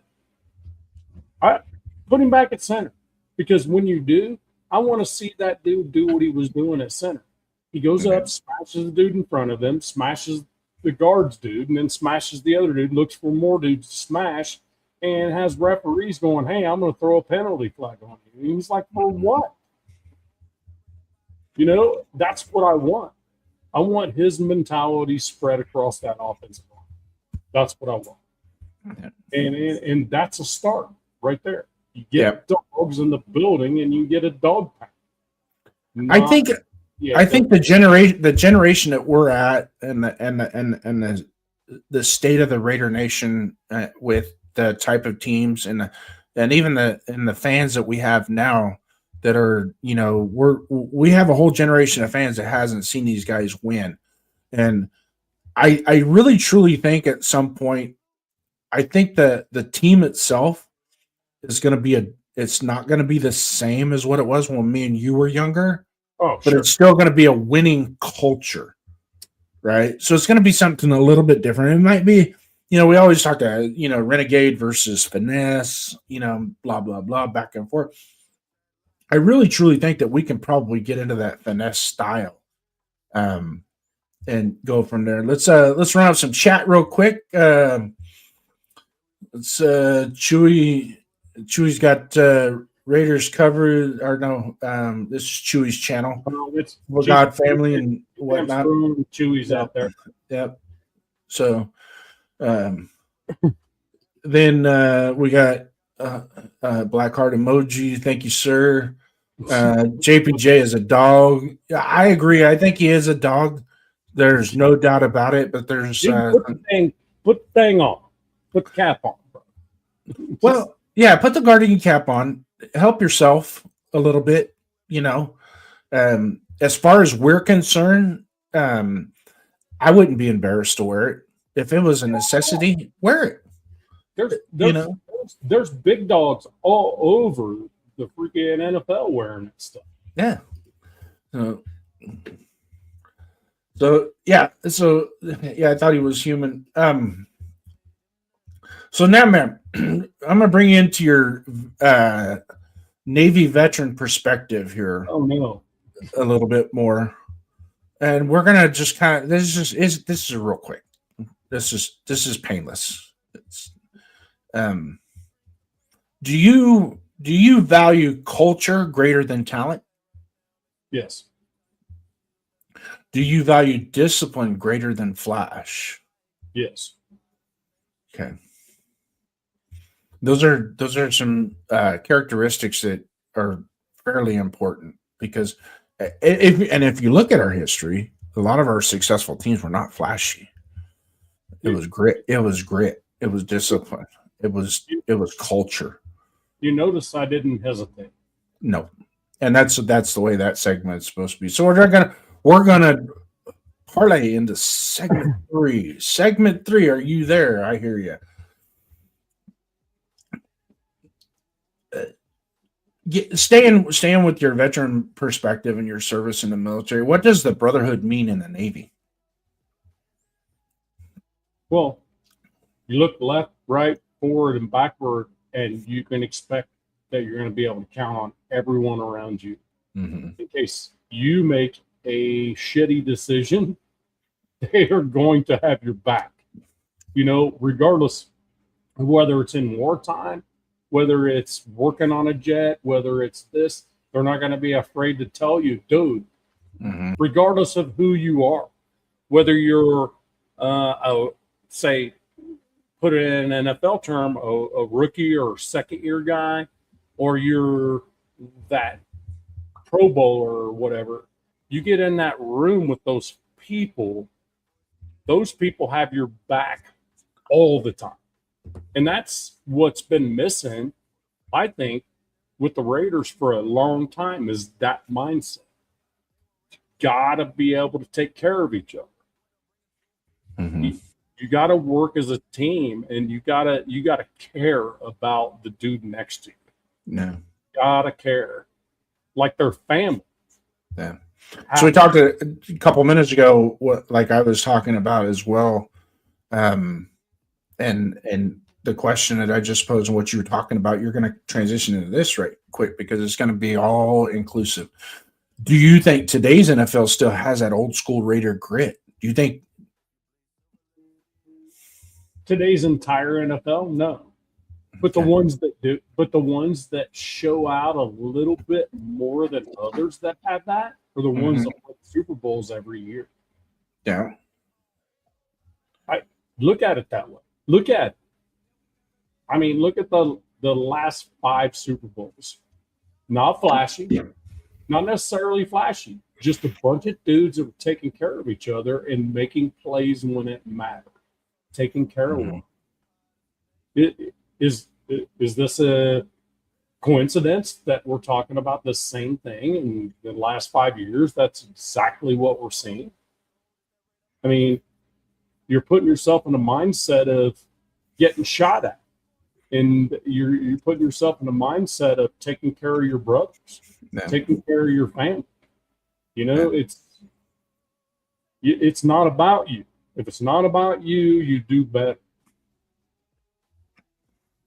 I put him back at center. Because when you do, I want to see that dude do what he was doing at center. He goes up, smashes the dude in front of him, smashes the guards dude, and then smashes the other dude, looks for more dudes to smash, and has referees going, hey, I'm going to throw a penalty flag on you. And he's like, for what? You know, that's what I want. I want his mentality spread across that offensive line. That's what I want. And that's a start right there. You get dogs in the building and you get a dog pack. I think the generation that we're at and the state of the Raider Nation with the type of teams and even the fans that we have now that are, you know, we have a whole generation of fans that hasn't seen these guys win. And I really truly think at some point, I think the team itself is going to be it's not going to be the same as what it was when me and you were younger. Oh, but sure. It's still going to be a winning culture, right? So it's going to be something a little bit different. It might be, you know, we always talk to, you know, renegade versus finesse, you know, blah, blah, blah, back and forth. I really, truly think that we can probably get into that finesse style and go from there. Let's run up some chat real quick. Chewy's got Raiders covered, or no, this is Chewy's channel. It's God family and whatnot. Chewy's out there. Yep. So then we got Black Heart emoji. Thank you, sir. JPJ is a dog. I agree. I think he is a dog. There's no doubt about it. But there's put the thing on. Put the cap on. Bro. Well, yeah, put the guardian cap on. Help yourself a little bit, you know. As far as we're concerned, I wouldn't be embarrassed to wear it. If it was a necessity, wear it. There's big dogs all over the freaking NFL wearing that stuff. Yeah. So I thought he was human. So now, man, I'm gonna bring you into your Navy veteran perspective here. Oh no, a little bit more, and we're gonna just kind of this is real quick. This is painless. It's, do you value culture greater than talent? Yes. Do you value discipline greater than flash? Yes. Okay. Those are some characteristics that are fairly important because if you look at our history, a lot of our successful teams were not flashy. It was grit. It was discipline. It was culture. You notice I didn't hesitate. No, and that's the way that segment is supposed to be. So we're gonna parlay into segment 3. Segment 3. Are you there? I hear you. Staying with your veteran perspective and your service in the military, what does the brotherhood mean in the Navy? Well, you look left, right, forward, and backward, and you can expect that you're going to be able to count on everyone around you. Mm-hmm. In case you make a shitty decision, they are going to have your back. You know, regardless of whether it's in wartime, whether it's working on a jet, whether it's this, they're not going to be afraid to tell you, dude, regardless of who you are, whether you're say, put it in an NFL term, a rookie or second year guy, or you're that Pro Bowler or whatever, you get in that room with those people have your back all the time. And that's what's been missing, I think, with the Raiders for a long time, is that mindset. Gotta be able to take care of each other. Mm-hmm. You gotta work as a team, and you gotta care about the dude next to you. Yeah. Gotta care. Like their family. Yeah. So we talked a couple minutes ago, like I was talking about as well, and the question that I just posed and what you were talking about, you're going to transition into this right quick because it's going to be all inclusive. Do you think today's NFL still has that old school Raider grit? Do you think today's entire NFL? No. But the ones that do, but the ones that show out a little bit more than others that have that are the ones that win Super Bowls every year. Yeah. I look at it that way. Look at the last 5 Super Bowls. Not flashy, not necessarily flashy, just a bunch of dudes that were taking care of each other and making plays when it mattered, taking care of one. Is this a coincidence that we're talking about the same thing in the last 5 years? That's exactly what we're seeing. I mean, you're putting yourself in a mindset of getting shot at, and you're putting yourself in a mindset of taking care of your brothers, taking care of your family. You know, it's not about you. If it's not about you, you do better.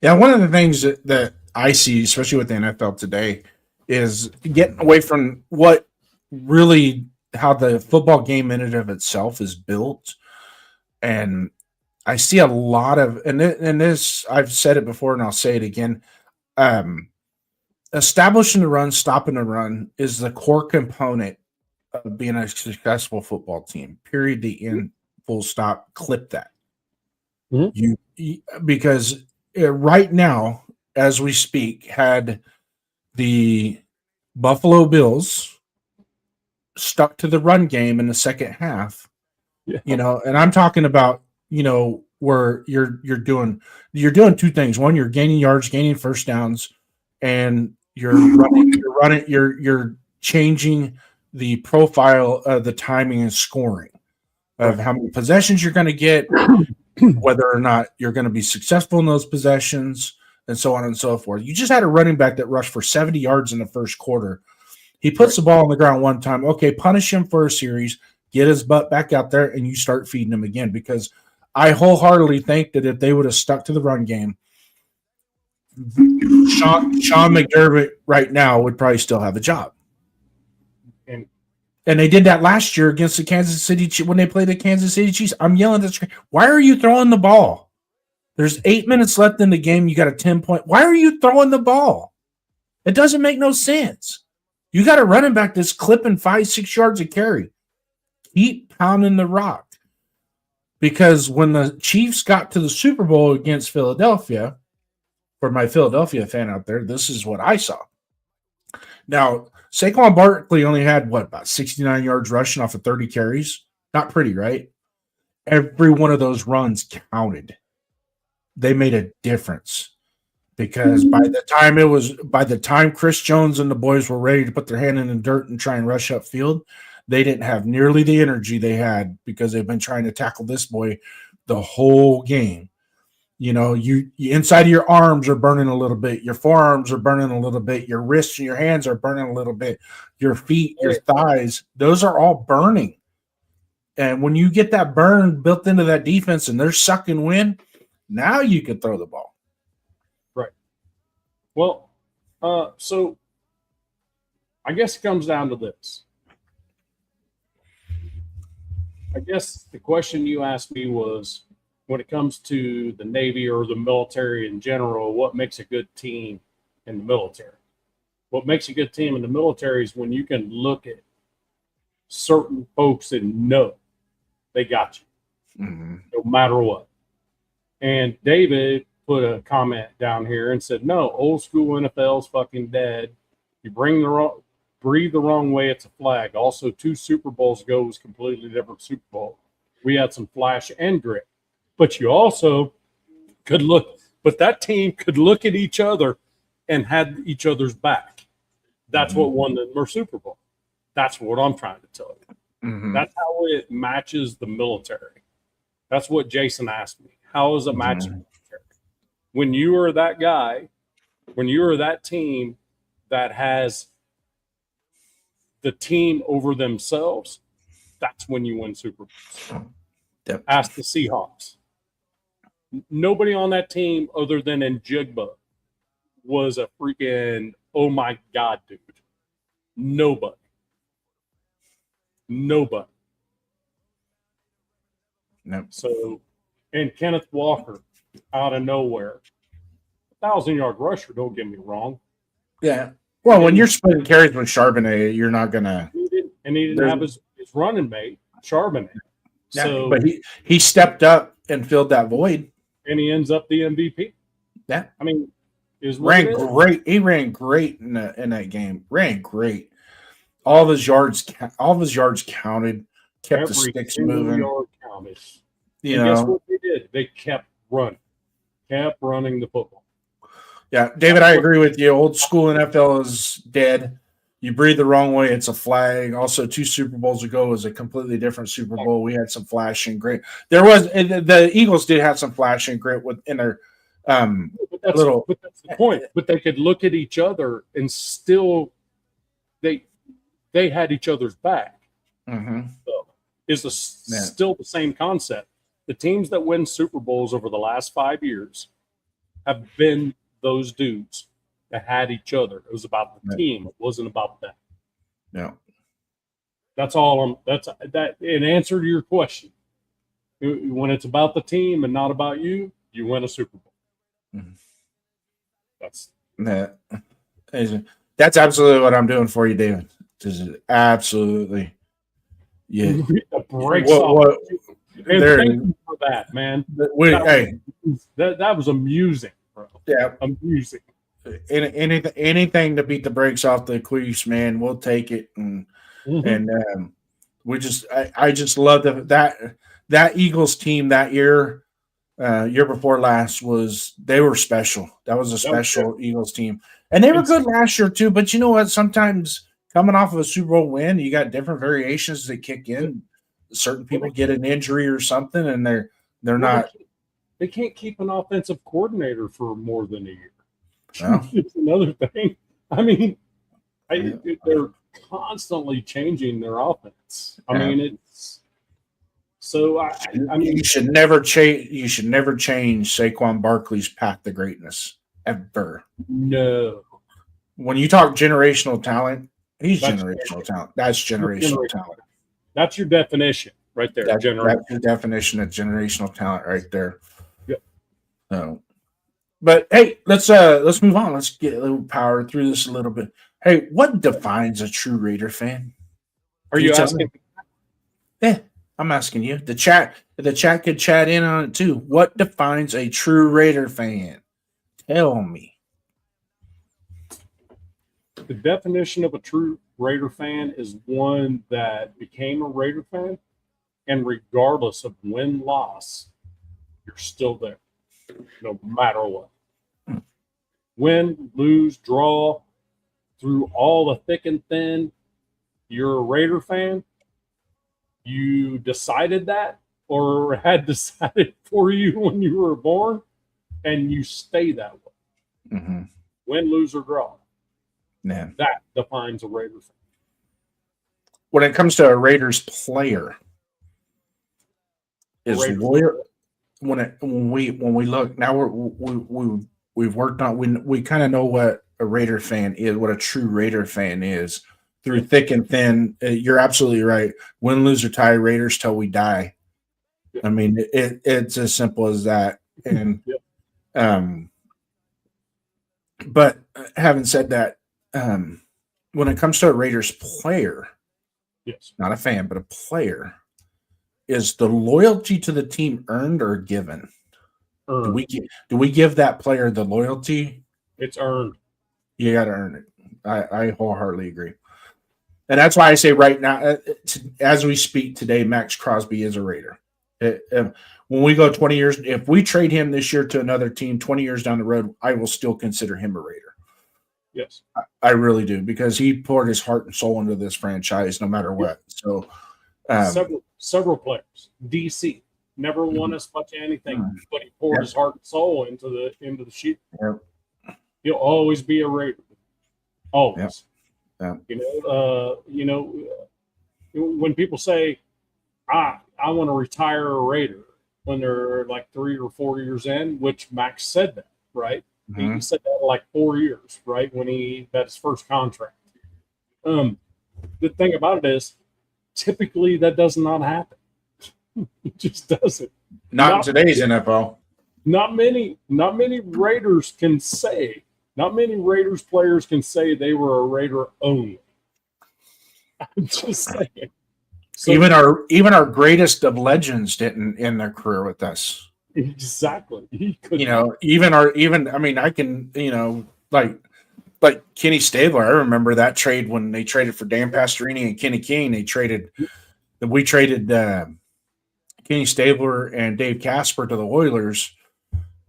Yeah, one of the things that I see, especially with the NFL today, is getting away from what really how the football game in and of itself is built. And I see a lot of, and this, I've said it before and I'll say it again, establishing the run, stopping the run is the core component of being a successful football team. Period. The end, full stop, clip that. You because right now, as we speak, had the Buffalo Bills stuck to the run game in the second half, you know, and I'm talking about, you know, where you're doing 2 things. One, you're gaining yards, gaining first downs, and you're changing the profile of the timing and scoring of how many possessions you're going to get, whether or not you're going to be successful in those possessions, and so on and so forth. You just had a running back that rushed for 70 yards in the first quarter. He puts the ball on the ground one time. Okay, punish him for a series, get his butt back out there, and you start feeding him again. Because I wholeheartedly think that if they would have stuck to the run game, Sean McDermott right now would probably still have a job. And they did that last year against the Kansas City when they played the Kansas City Chiefs. I'm yelling at the screen, why are you throwing the ball? There's 8 minutes left in the game. You got a 10-point. Why are you throwing the ball? It doesn't make no sense. You got a running back that's clipping 5-6 yards a carry. Keep pounding the rock. Because when the Chiefs got to the Super Bowl against Philadelphia, for my Philadelphia fan out there, this is what I saw. Now, Saquon Barkley only had, about 69 yards rushing off of 30 carries? Not pretty, right? Every one of those runs counted. They made a difference. Because by the time Chris Jones and the boys were ready to put their hand in the dirt and try and rush upfield, they didn't have nearly the energy they had because they've been trying to tackle this boy the whole game. You know, you inside of your arms are burning a little bit. Your forearms are burning a little bit. Your wrists and your hands are burning a little bit. Your feet, your thighs, those are all burning. And when you get that burn built into that defense and they're sucking wind, now you can throw the ball. Right. Well, so I guess it comes down to this. I guess the question you asked me was, when it comes to the Navy or the military in general, what makes a good team in the military? What makes a good team in the military is when you can look at certain folks and know they got you Mm-hmm. no matter what. And David put a comment down here and said, "No, old school NFL's fucking dead. You breathe the wrong way, it's a flag. Also, 2 Super Bowls ago was completely different Super Bowl. We had some flash and grit, but you also could look. But that team could look at each other and had each other's back. That's what won the Super Bowl. That's what I'm trying to tell you. Mm-hmm. That's how it matches the military. That's what Jason asked me. How is it matching the military? When you are that guy, when you are that team that has the team over themselves, that's when you win Super Bowls. Yep. Ask the Seahawks. Nobody on that team other than Njigba was a freaking, oh my God, dude. Nobody. Nope. So, and Kenneth Walker out of nowhere. 1,000-yard rusher, don't get me wrong. Yeah. Well, when you're splitting carries with Charbonnet, you're not gonna. He didn't have his running mate, Charbonnet. Yeah, So, but he stepped up and filled that void. And he ends up the MVP. Yeah. I mean, ran great. He ran great in that game. Ran great. All of his yards counted. Kept the sticks moving. Yard counted. You and know. Guess what they did? They kept running the football. Yeah, David, I agree with you. Old school NFL is dead. You breathe the wrong way, it's a flag. Also, 2 Super Bowls ago was a completely different Super Bowl. We had some flash and grit. There was the Eagles did have some flash and grit in their but that's the point. But they could look at each other and still they had each other's back. Mm-hmm. So still the same concept. The teams that win Super Bowls over the last 5 years have been those dudes that had each other. It was about the team. It wasn't about them. No. That's all. That's in answer to your question. When it's about the team and not about you, you win a Super Bowl. Mm-hmm. That's absolutely what I'm doing for you, David. This is absolutely. Yeah. And thank you for that, man. That was amusing, bro. Yeah. Amusing. Anything to beat the brakes off the Chiefs, man, we'll take it. And I just love that Eagles team that year before last they were special. That was a special Eagles team, and they were good last year too. But you know what? Sometimes coming off of a Super Bowl win, you got different variations that kick in. Certain people get an injury or something, and they're not. They can't keep an offensive coordinator for more than a year. Well, it's another thing. I mean, they're constantly changing their offense. I mean, it's so. I mean, you should never change. You should never change Saquon Barkley's path to greatness ever. No. When you talk generational talent, he's generational talent. That's generational talent. That's your definition right there. That's your definition of generational talent right there. Yep. So. But hey, let's move on. Let's get a little power through this a little bit. Hey, what defines a true Raider fan? Are you asking? Yeah, I'm asking you. The chat could chat in on it too. What defines a true Raider fan? Tell me. The definition of a true Raider fan is one that became a Raider fan, and regardless of win-loss, you're still there, no matter what. Win, lose, draw, through all the thick and thin, you're a Raider fan. You decided that, or had decided for you when you were born, and you stay that way. Mm-hmm. Win, lose, or draw. Yeah. That defines a Raider fan. When it comes to a Raiders player, is loyal. When we look now, we've worked on. We kind of know what a Raider fan is, what a true Raider fan is through thick and thin. You're absolutely right. Win, lose, or tie, Raiders till we die. I mean, it's as simple as that. And but having said that, when it comes to a Raiders player, yes, not a fan, but a player, is the loyalty to the team earned or given? Earned. Do we give that player the loyalty? It's earned. You got to earn it. I wholeheartedly agree. And that's why I say right now, as we speak today, Max Crosby is a Raider. When we go 20 years, if we trade him this year to another team 20 years down the road, I will still consider him a Raider. Yes. I really do, because he poured his heart and soul into this franchise no matter what. So several players. DC never won as much anything, but he poured his heart and soul into the sheet. Yep. He'll always be a Raider. Always. Yep. When people say, I want to retire a Raider when they're like 3 or 4 years in, which Max said that, right? He said that like 4 years, right? When he had his first contract. The thing about it is, typically that does not happen. It just doesn't. Not in today's NFL. Not many Raiders can say. Not many Raiders players can say they were a Raider only. I'm just saying. So, even our greatest of legends didn't end their career with us. Exactly. He could. I can, like Kenny Stabler. I remember that trade when they traded for Dan Pastorini and Kenny King. We traded Kenny Stabler and Dave Casper to the Oilers.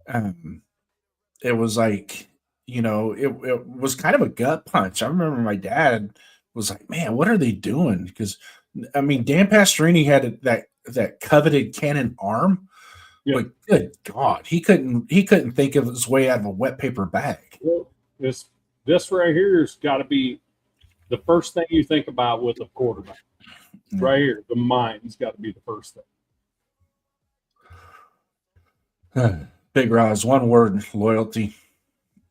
It was like, it was kind of a gut punch. I remember my dad was like, "Man, what are they doing?" Because Dan Pastorini had that coveted cannon arm. Yeah. But good God, he couldn't think of his way out of a wet paper bag. Well, this right here has got to be the first thing you think about with a quarterback. Right here, the mind's got to be the first thing. Big Roz, one word: loyalty.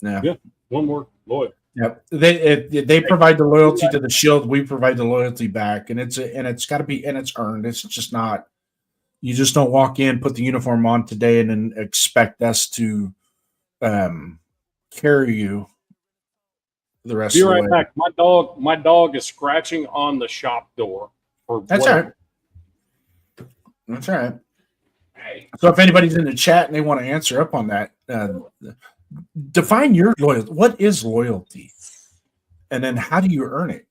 Yeah, one word: loyal. Yep, they provide the loyalty to the Shield. We provide the loyalty back, and it's got to be, and it's earned. It's just not. You just don't walk in, put the uniform on today, and then expect us to carry you the rest of the way. Be right back. My dog is scratching on the shop door. That's all right. That's all right. Hey. So if anybody's in the chat and they want to answer up on that, define your loyalty. What is loyalty? And then how do you earn it?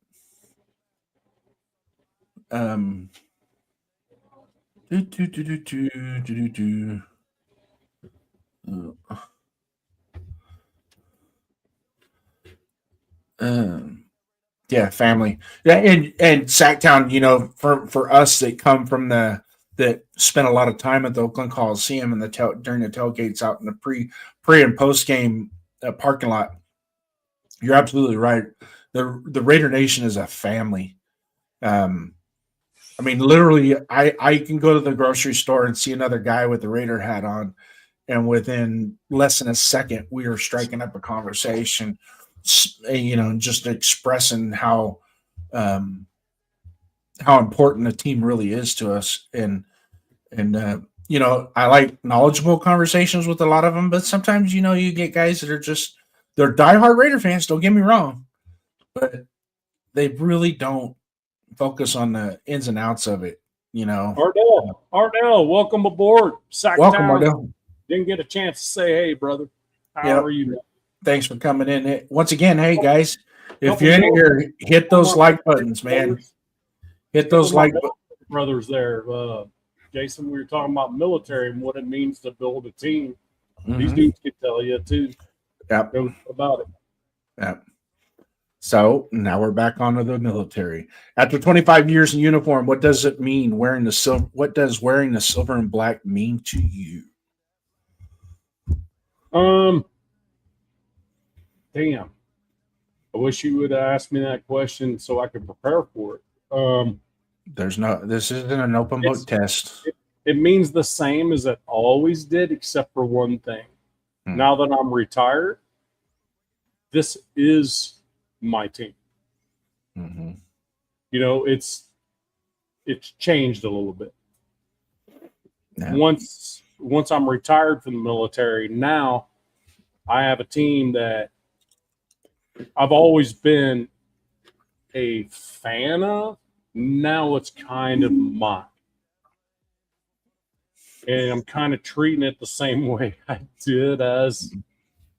Yeah, family. Yeah, and Sacktown, for us that come from that spent a lot of time at the Oakland Coliseum and during the tailgates out in the pre and post game parking lot. You're absolutely right. The Raider Nation is a family. Literally, I can go to the grocery store and see another guy with the Raider hat on, and within less than a second, we are striking up a conversation, just expressing how important the team really is to us. And I like knowledgeable conversations with a lot of them, but sometimes, you get guys that are they're diehard Raider fans, don't get me wrong, but they really don't focus on the ins and outs of it, Ardell, welcome aboard. Welcome, Ardell. Didn't get a chance to say, hey, brother. How are you? Thanks for coming in. Once again, hey, guys, if you're in here, hit those like buttons, man. Hit those like buttons. Brothers there. Jason, we were talking about military and what it means to build a team. Mm-hmm. These dudes can tell you, too. Yep. About it. Yep. So now we're back onto the military. After 25 years in uniform, what does it mean wearing the silver? What does wearing the silver and black mean to you? Damn. I wish you would have asked me that question so I could prepare for it. This isn't an open book test. It means the same as it always did, except for one thing. Now that I'm retired, this is my team. Mm-hmm. It's changed a little bit. Yeah. Once I'm retired from the military, now I have a team that I've always been a fan of. Now it's kind of mine. and I'm kind of treating it the same way I did as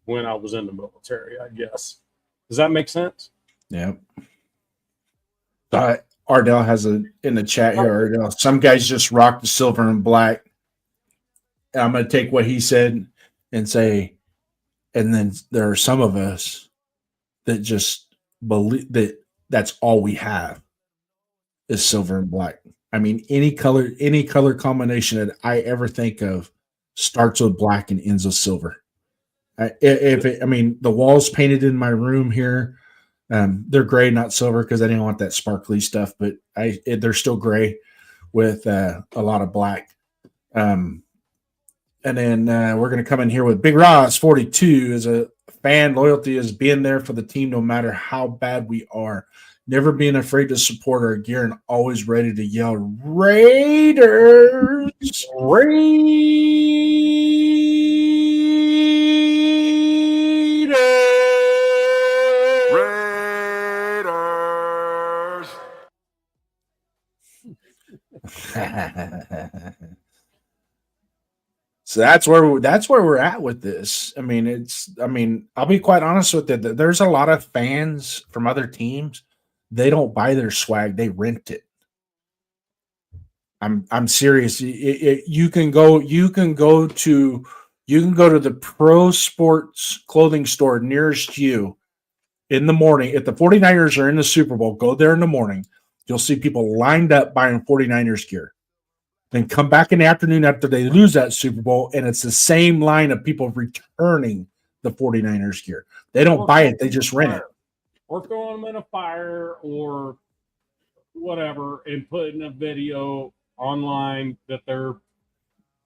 when I was in the military, I guess. Does that make sense? Yeah. Ardell has in the chat here. Ardell, some guys just rock the silver and black. And I'm going to take what he said and say, and then there are some of us that just believe that that's all we have is silver and black. I mean, any color combination that I ever think of starts with black and ends with silver. I mean, the walls painted in my room here, they're gray, not silver, because I didn't want that sparkly stuff. But they're still gray with a lot of black. And then we're going to come in here with Big Ross 42 as a fan. Loyalty is being there for the team no matter how bad we are. Never being afraid to support our gear and always ready to yell Raiders. Raiders. So that's where we're at with this. I mean, I'll be quite honest with you. There's a lot of fans from other teams. They don't buy their swag; they rent it. I'm serious. You can go to the pro sports clothing store nearest you in the morning. If the 49ers are in the Super Bowl, go there in the morning. You'll see people lined up buying 49ers gear. Then come back in the afternoon after they lose that Super Bowl, and it's the same line of people returning the 49ers gear. They don't buy it, they just rent it. Or throwing them in a fire or whatever and putting a video online that they're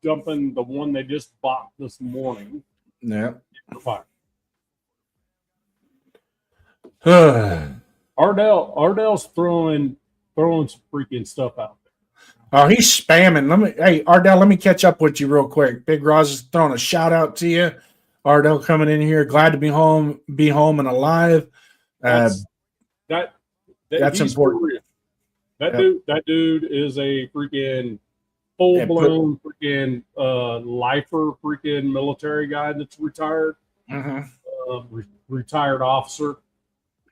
dumping the one they just bought this morning. Yeah. In the fire. Ardell's throwing some freaking stuff out there. Oh, he's spamming. Hey, Ardell, let me catch up with you real quick. Big Roz is throwing a shout out to you. Ardell coming in here, glad to be home and alive. That's important. That dude is a freaking full-blown freaking lifer freaking military guy that's retired. Retired officer.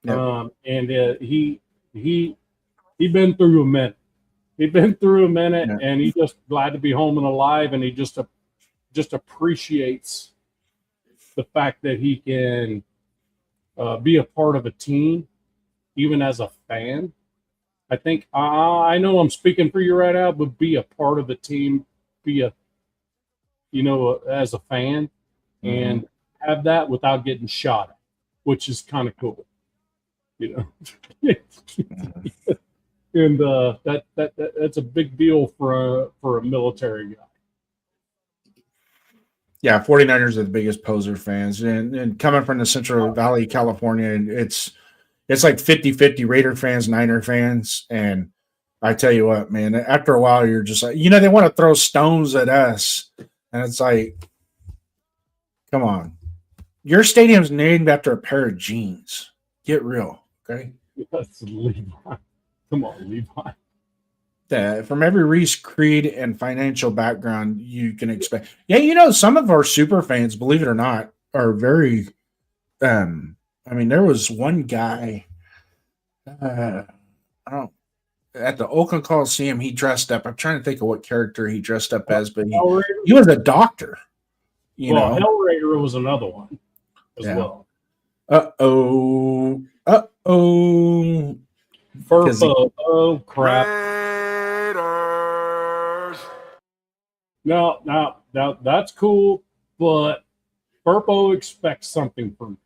Yep. And he been through a minute. He's been through a minute, yeah. And he's just glad to be home and alive, and he just appreciates the fact that he can be a part of a team, even as a fan. I think I know I'm speaking for you right now, but be a part of the team, as a fan, and have that without getting shot at, which is kind of cool, And that's a big deal for a military guy. Yeah, 49ers are the biggest poser fans. And coming from the Central Valley, California, it's like 50-50 Raider fans, Niner fans. And I tell you what, man, after a while, you're just like, they want to throw stones at us. And it's like, come on. Your stadium's named after a pair of jeans. Get real, okay? That's Levi. Come on, Levi. From every race, creed, and financial background you can expect. Yeah, some of our super fans, believe it or not, are very there was one guy at the Oakland Coliseum, he dressed up. I'm trying to think of what character he dressed up as, but he was a doctor. Hellraider was another one as well. Furpo. Oh crap. Raiders. Now that's cool, but Furpo expects something from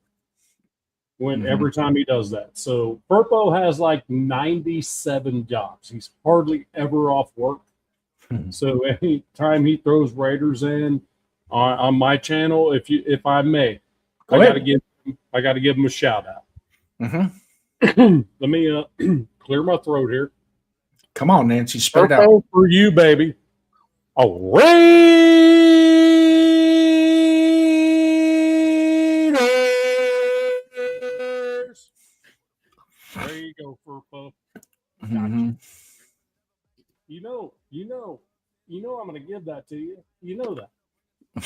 me every time he does that. So Furpo has like 97 jobs. He's hardly ever off work. So anytime he throws Raiders in on my channel, if I may, I got to give him a shout out. Let me clear my throat here. Come on, Nancy, spit it out for you, baby. Oh, Raiders. There you go, Furpo. Gotcha. you know I'm going to give that to you. You know that.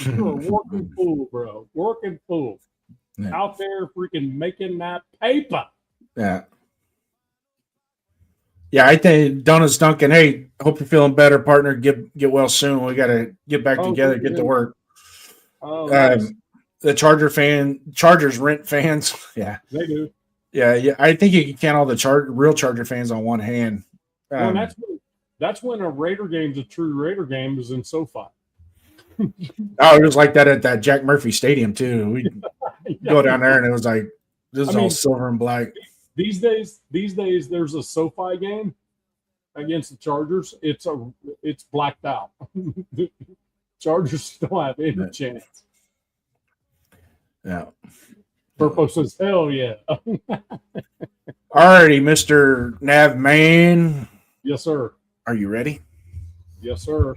You're a working fool, bro. Working fool. Yeah. Out there freaking making that paper. Yeah. Yeah, I think Donuts Duncan, hey, hope you're feeling better, partner. Get well soon. We got to get back together, get to work. Oh, nice. The Chargers rent fans. Yeah. They do. Yeah. I think you can count all the real Charger fans on one hand. Well, that's when a Raider game's a true Raider game is in SoFi. Oh, it was like that at that Jack Murphy Stadium too. We go down there and it was like this is all silver and black. These days, there's a SoFi game against the Chargers. It's blacked out. The Chargers don't have any chance. Yeah. Purple says, hell yeah. Alrighty, Mr. Nav Man. Yes, sir. Are you ready? Yes, sir.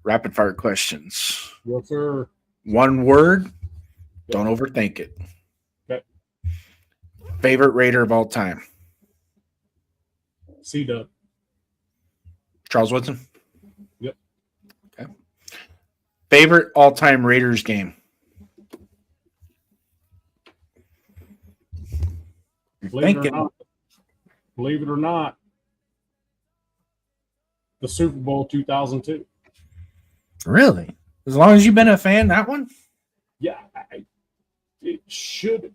Rapid fire questions. Yes, sir. One word. Don't overthink it. Okay. Favorite Raider of all time? C-Dub. Charles Woodson? Yep. Okay. Favorite all-time Raiders game? Believe it or not, the Super Bowl 2002. Really? As long as you've been a fan, that one? Yeah, it should.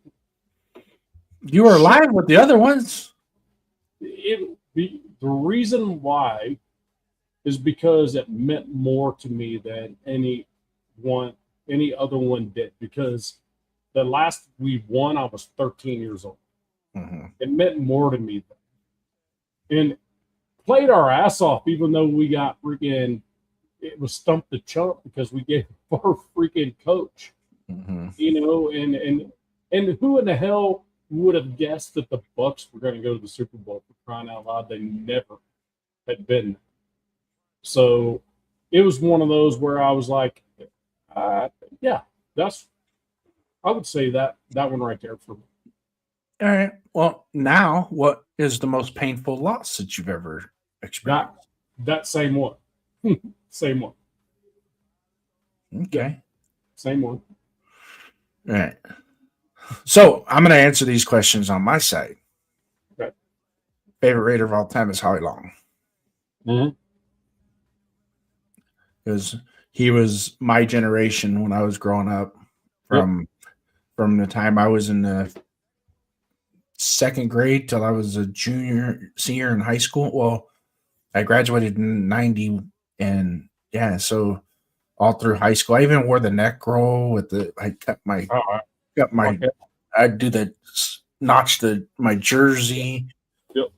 You were alive with the other ones. The reason why is because it meant more to me than any other one did. Because the last we won, I was 13 years old. Mm-hmm. It meant more to me then. And played our ass off, even though we got freaking, it was stumped the chump because we gave our freaking coach, you know, and who in the hell would have guessed that the Bucks were going to go to the Super Bowl, for crying out loud? They never had been there. So it was one of those where I was like, yeah, I would say that one right there for me. All right. Well, now what is the most painful loss that you've ever experienced? That same one. Same one. Okay. Same one. All right. So I'm going to answer these questions on my side. Okay. Favorite Raider of all time is Howie Long. Mm-hmm. Because he was my generation when I was growing up, from the time I was in the second grade till I was a senior in high school. Well, I graduated in 90, and yeah, so all through high school, I even wore the neck roll with my jersey. Yep.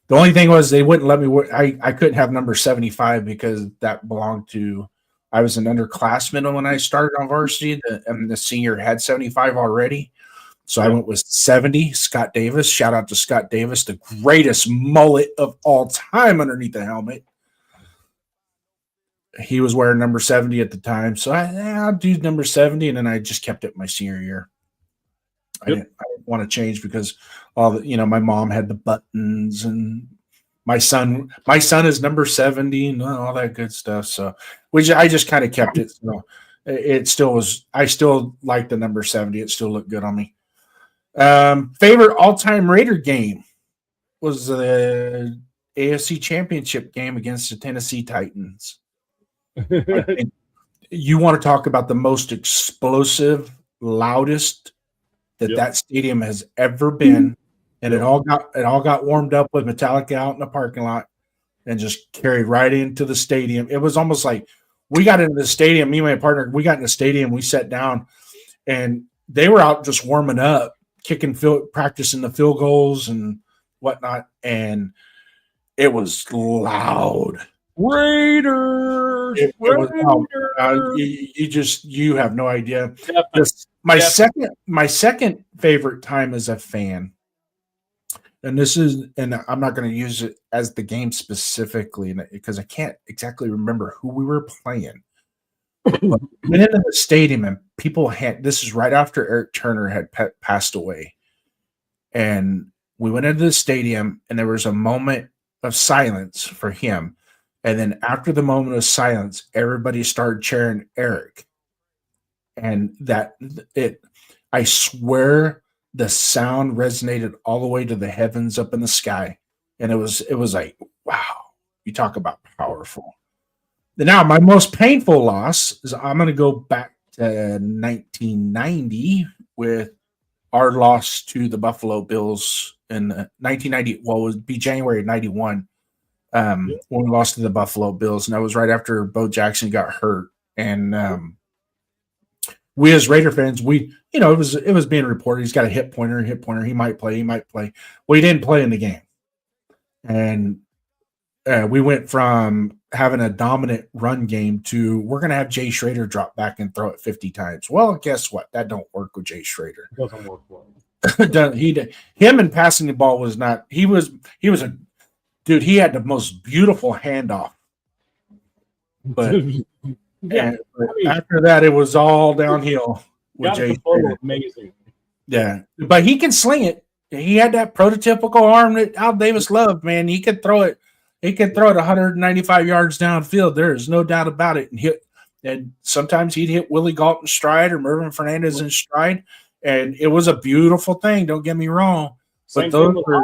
The only thing was they wouldn't let me wear. I couldn't have number 75 because that belonged to. I was an underclassman when I started on varsity, and the senior had 75 already. So I went with 70, Scott Davis. Shout out to Scott Davis, the greatest mullet of all time underneath the helmet. He was wearing number 70 at the time. So I'll do number 70, and then I just kept it my senior year. I didn't want to change because my mom had the buttons, and my son is number 70 and all that good stuff. So which I just kind of kept it. So it still was, I still like the number 70. It still looked good on me. Favorite all-time Raider game was the AFC Championship game against the Tennessee Titans. I think you want to talk about the most explosive, loudest that stadium has ever been, and it all got warmed up with Metallica out in the parking lot and just carried right into the stadium. It was almost like we got into the stadium. Me and my partner, we got in the stadium. We sat down, and they were out just warming up, practicing the field goals and whatnot, and it was loud. Raiders. You have no idea. My second favorite time as a fan, and I'm not going to use it as the game specifically because I can't exactly remember who we were playing. But we went into the stadium and this is right after Eric Turner had passed away. And we went into the stadium and there was a moment of silence for him. And then after the moment of silence, everybody started cheering Eric. And I swear the sound resonated all the way to the heavens up in the sky. And it was like, wow, you talk about powerful. Now, my most painful loss is I'm going to go back to 1990 with our loss to the Buffalo Bills in 1990. Well, it would be January of 91 when we lost to the Buffalo Bills. And that was right after Bo Jackson got hurt. And we as Raider fans, it was being reported he's got a hip pointer. He might play. Well, he didn't play in the game. And we went from having a dominant run game to we're going to have Jay Schrader drop back and throw it 50 times. Well, guess what? That don't work with Jay Schrader. It doesn't work well. Him and passing the ball was not. He was a dude. He had the most beautiful handoff, but after that, it was all downhill with Jay Schrader. Amazing. Yeah, but he can sling it. He had that prototypical arm that Al Davis loved. Man, he could throw it. He could throw it 195 yards downfield. There is no doubt about it. And sometimes he'd hit Willie Gault in stride or Mervin Fernandez in stride, and it was a beautiful thing. Don't get me wrong. Same thing with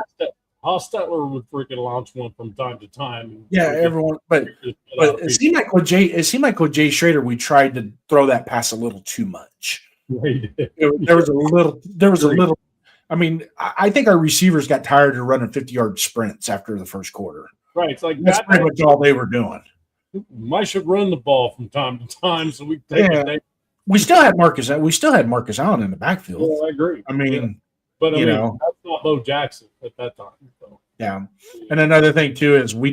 Hostetler would freaking launch one from time to time. Yeah, everyone. But it seemed like with Jay Schrader, we tried to throw that pass a little too much. There was a little. I mean, I think our receivers got tired of running 50-yard sprints after the first quarter. Right. It's like that's pretty much all they were doing. I should run the ball from time to time so we can take it. We still had Marcus Allen in the backfield. Yeah, I agree. I mean, but that's not Bo Jackson at that time. So. Yeah. And another thing too is we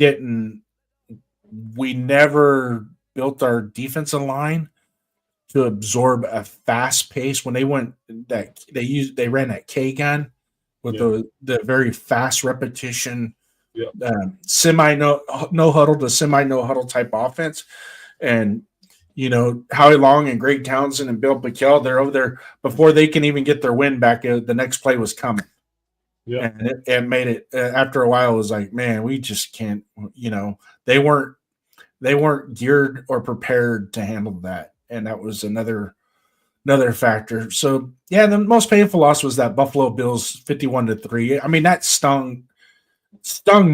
never built our defensive line to absorb a fast pace. When they ran that K gun with the very fast repetition. Semi no huddle to semi no huddle type offense, and Howie Long and Greg Townsend and Bill Pickel, they're over there before they can even get their win back. The next play was coming, and it made it. After a while, it was like, man, we just can't. They weren't geared or prepared to handle that, and that was another factor. So yeah, the most painful loss was that Buffalo Bills 51-3. I mean, that stung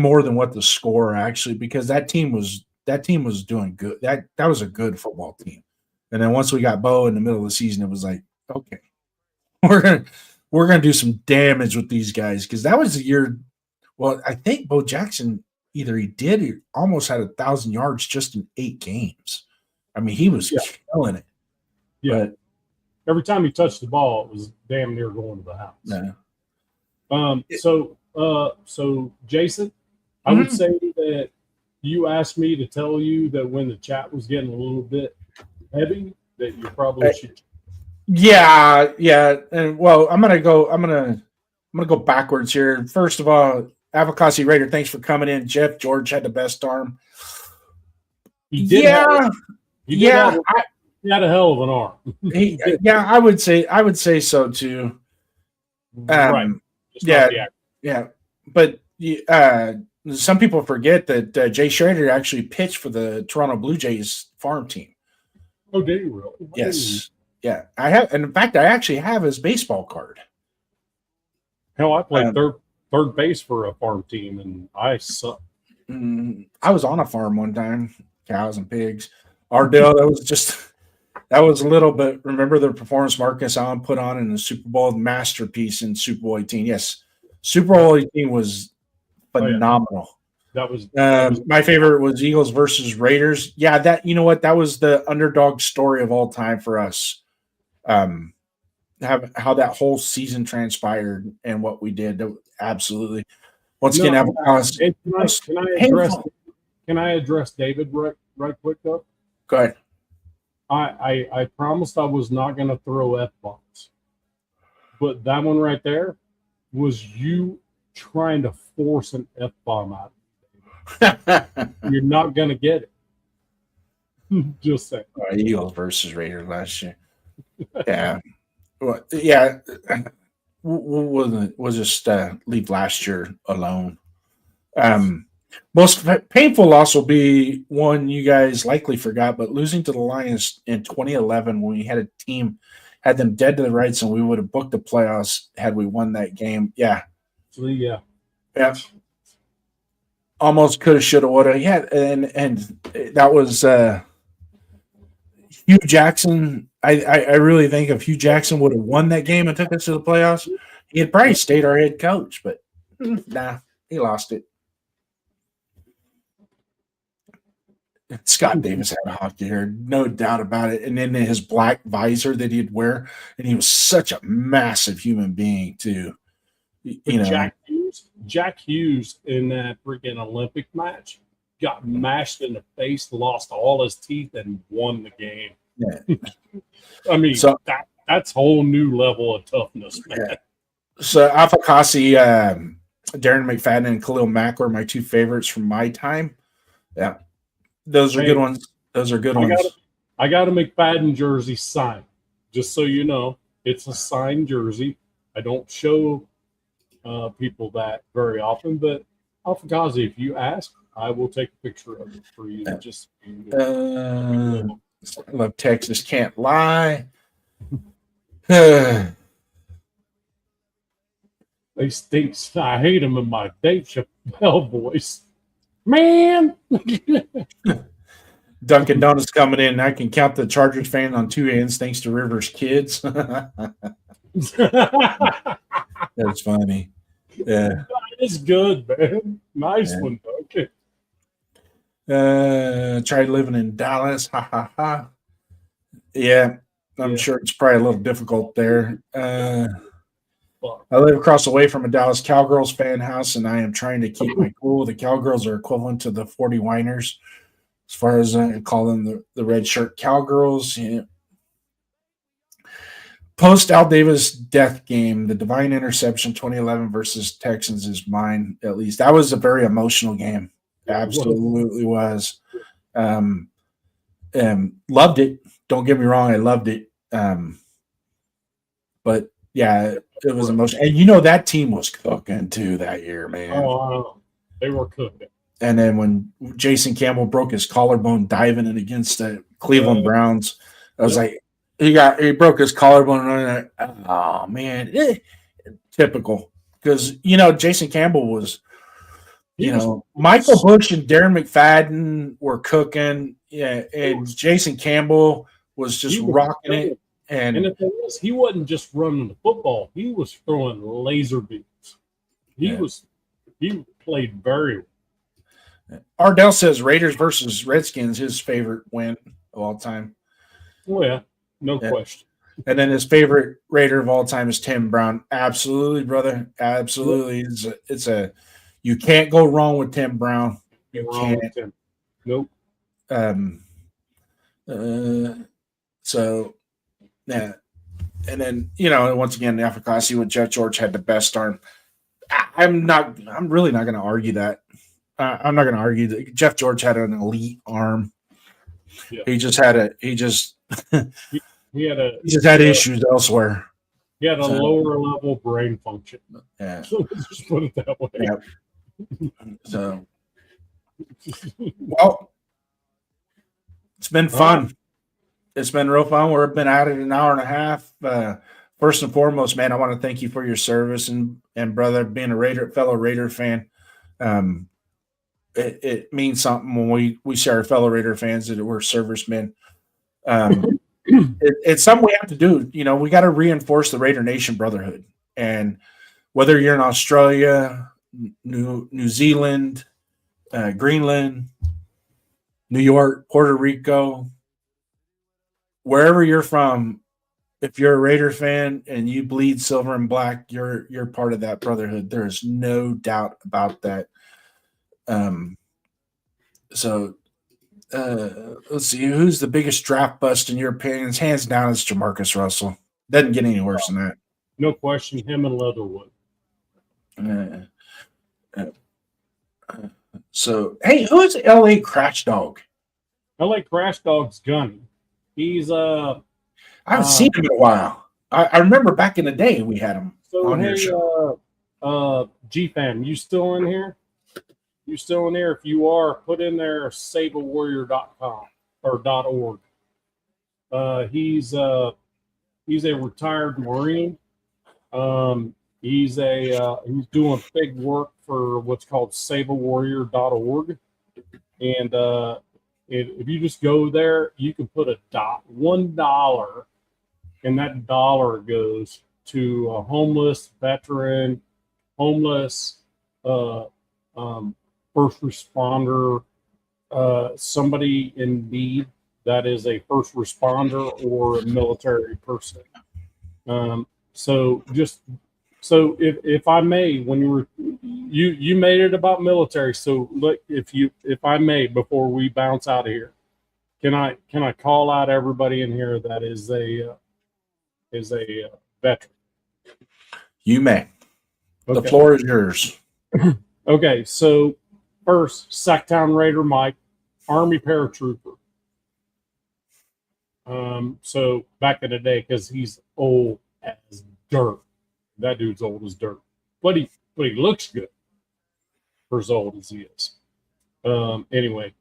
more than what the score actually, because that team was doing good. That was a good football team. And then once we got Bo in the middle of the season, it was like, okay, we're gonna do some damage with these guys, because that was the year. Well, I think Bo Jackson he almost had 1,000 yards just in 8 games. I mean, he was killing it. Yeah. But every time he touched the ball, it was damn near going to the house. Yeah. So Jason, I would say that you asked me to tell you that when the chat was getting a little bit heavy, that you probably should. Yeah. And well, I'm gonna go backwards here. First of all, Avocasi Raider, thanks for coming in. Jeff George had the best arm. He did. He had a hell of an arm. I would say so too. Right. Yeah, but some people forget that Jay Schrader actually pitched for the Toronto Blue Jays farm team. Oh, did he really? Yes. Yeah, I have, and in fact, I actually have his baseball card. Hell, I played third base for a farm team, and I sucked. I was on a farm one time, cows and pigs. Ardell, that was a little bit. Remember the performance Marcus Allen put on in the Super Bowl masterpiece in Super Bowl 18? Yes. Super Bowl 18 was phenomenal. That was my favorite was Eagles versus Raiders. Yeah, that was the underdog story of all time for us. How that whole season transpired and what we did. Absolutely. Once again, can I address David right quick though? Go ahead. I promised I was not going to throw F-bombs, but that one right there was you trying to force an F-bomb out. You're not going to get it. Just saying. Eagles versus Raiders last year. Yeah. Well, yeah. We'll just leave last year alone. Most painful loss will be one you guys likely forgot, but losing to the Lions in 2011 when we had a team had them dead to the rights and we would have booked the playoffs had we won that game. Yeah. So, yeah. Yeah. Almost could have, should have, would have. Yeah. And that was Hugh Jackson. I really think if Hugh Jackson would have won that game and took us to the playoffs, he had probably stayed our head coach, but nah, he lost it. Scott Davis had a hockey hair, no doubt about it. And then his black visor that he'd wear, and he was such a massive human being too. You know, Jack Hughes in that freaking Olympic match got mashed in the face, lost all his teeth, and won the game. Yeah. I mean, so, that's a whole new level of toughness, man. Yeah. So Afakasi, Darren McFadden, and Khalil Mack were my two favorites from my time. Yeah. Those are good ones. Those are good ones. I got a McFadden jersey signed. Just so you know, it's a signed jersey. I don't show people that very often, but Alfagazi, if you ask, I will take a picture of it for you. Just love Texas can't lie. They stinks. I hate them in my Dave Chappelle voice. Man, Dunkin' Donuts coming in. I can count the Chargers fan on two hands thanks to Rivers' kids. That's funny. Yeah, it's good, man. Nice one, Duncan. Tried living in Dallas. Ha ha ha. Yeah, I'm sure it's probably a little difficult there. I live across the way from a Dallas Cowgirls fan house, and I am trying to keep my cool. The Cowgirls are equivalent to the 40 Winers, as far as I call them, the red shirt Cowgirls. Yeah. Post Al Davis death game, the divine interception 2011 versus Texans is mine, at least. That was a very emotional game. Absolutely was. Loved it. Don't get me wrong, I loved it. But yeah, it was emotional. And you know that team was cooking too that year, man. Oh, they were cooking. And then when Jason Campbell broke his collarbone diving in against the Cleveland Browns, I was like, he broke his collarbone. And like, oh man, typical. Because Jason Campbell was, Michael Bush and Darren McFadden were cooking. Yeah, and Jason Campbell was just rocking it. And the thing is, he wasn't just running the football; he was throwing laser beams. He played very well. Ardell says Raiders versus Redskins, his favorite win of all time. Oh yeah, no question. And then his favorite Raider of all time is Tim Brown. Absolutely, brother. Absolutely. You can't go wrong with Tim Brown. You can't. Nope. So. Yeah, and then once again, Afakasi with Jeff George had the best arm. I'm really not going to argue that. I'm not going to argue that Jeff George had an elite arm. Yeah. He just had issues elsewhere. He had a lower level brain function. Yeah, so let's just put it that way. Yeah. So, well, it's been fun. It's been real fun. We've been at it an hour and a half. First and foremost, man, I want to thank you for your service and brother, being a fellow Raider fan. It means something when we share fellow Raider fans that we're servicemen. It's something we have to do. We got to reinforce the Raider Nation brotherhood. And whether you're in Australia, New Zealand, Greenland, New York, Puerto Rico, wherever you're from, if you're a Raider fan and you bleed silver and black, you're part of that brotherhood. There is no doubt about that. So let's see, who's the biggest draft bust in your opinions? Hands down, it's Jamarcus Russell. Doesn't get any worse than that. No question, him and Leatherwood. So, hey, who is LA Crash Dog? LA Crash Dog's gunny. He's I haven't seen him in a while. I remember back in the day we had him on your show. G-Fan, you still in here? You still in there? If you are, put in there saveawarrior.com or .org. He's a retired Marine. He's doing big work for what's called saveawarrior.org. And if you just go there, you can put $1, and that dollar goes to a homeless veteran, homeless, first responder, somebody in need that is a first responder or a military person. So if I may, when you made it about military. So look, if I may, before we bounce out of here, can I call out everybody in here that is a veteran? You may. Okay. The floor is yours. Okay, so first, Sacktown Raider Mike, Army paratrooper. So back in the day, because he's old as dirt. That dude's old as dirt, but he looks good for as old as he is. Anyway,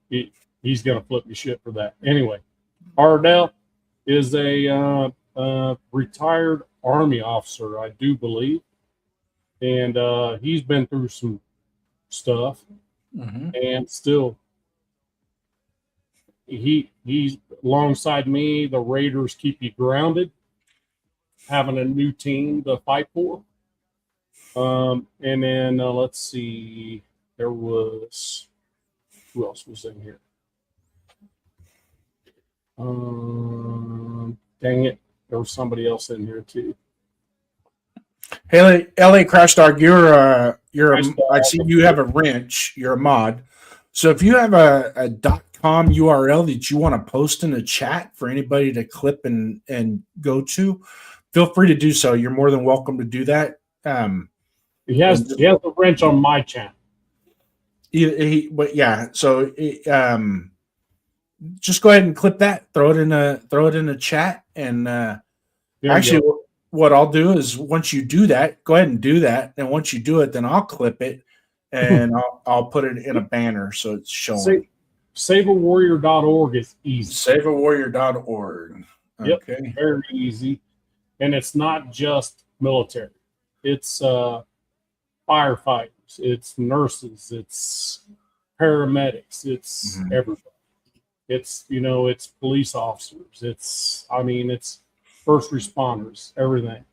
he's gonna flip me shit for that. Anyway, Ardell is a retired Army officer, I do believe, and he's been through some stuff, and still he's alongside me. The Raiders keep you grounded, having a new team to fight for. And then let's see, there was, who else was in here? Dang it, there was somebody else in here too. Hey, LA Crash Dog, I see you have a wrench. You're a mod. So if you have a .com URL that you want to post in the chat for anybody to clip and go to, feel free to do so. You're more than welcome to do that. He has a wrench on my channel. But yeah, so just go ahead and clip that. Throw it in a chat, and actually, what I'll do is once you do that, go ahead and do that, and once you do it, then I'll clip it and I'll put it in a banner so it's showing. Saveawarrior.org is easy. Saveawarrior.org. Okay. Yep, very easy. And it's not just military. It's firefighters, it's nurses, it's paramedics, it's everybody. It's, it's police officers, it's first responders, everything.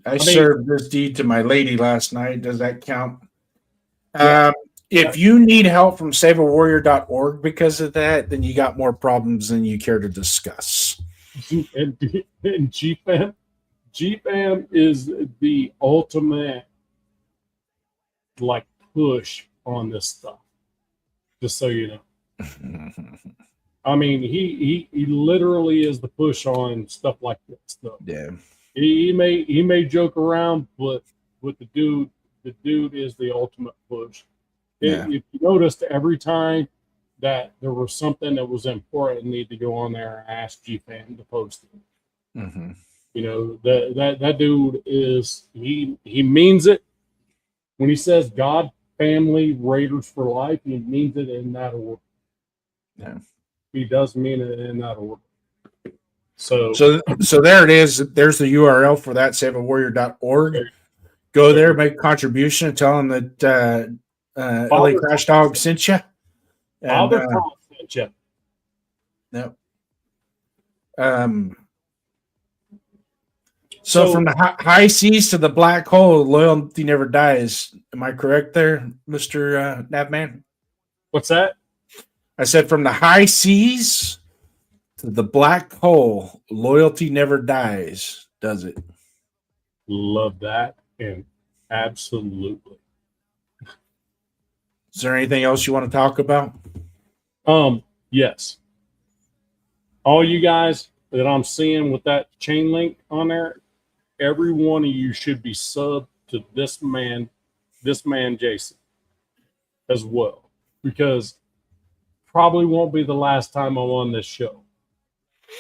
I served this deed to my lady last night. Does that count? If you need help from saveawarrior.org because of that, then you got more problems than you care to discuss. And GFAM is the ultimate push on this stuff. Just so you know. He literally is the push on stuff like this stuff. Yeah. He may joke around, but with the dude is the ultimate push. Yeah. If you noticed, every time that there was something that was important, need to go on there and ask GFAM to post it. That dude is he means it when he says God, family, Raiders for life. He means it in that order. Yeah, he does mean it in that order. So there it is. There's the URL for that, saveawarrior.org. Go there, make a contribution, and tell them that LA Crash Dog sent you. Father Tom sent you. Yep. So from the high seas to the black hole, loyalty never dies. Am I correct there, Mr. Navman? What's that? I said from the high seas to the black hole, loyalty never dies, does it? Love that, and absolutely. Is there anything else you want to talk about? Yes. All you guys that I'm seeing with that chain link on there, every one of you should be subbed to this man Jason as well, because probably won't be the last time I'm on this show.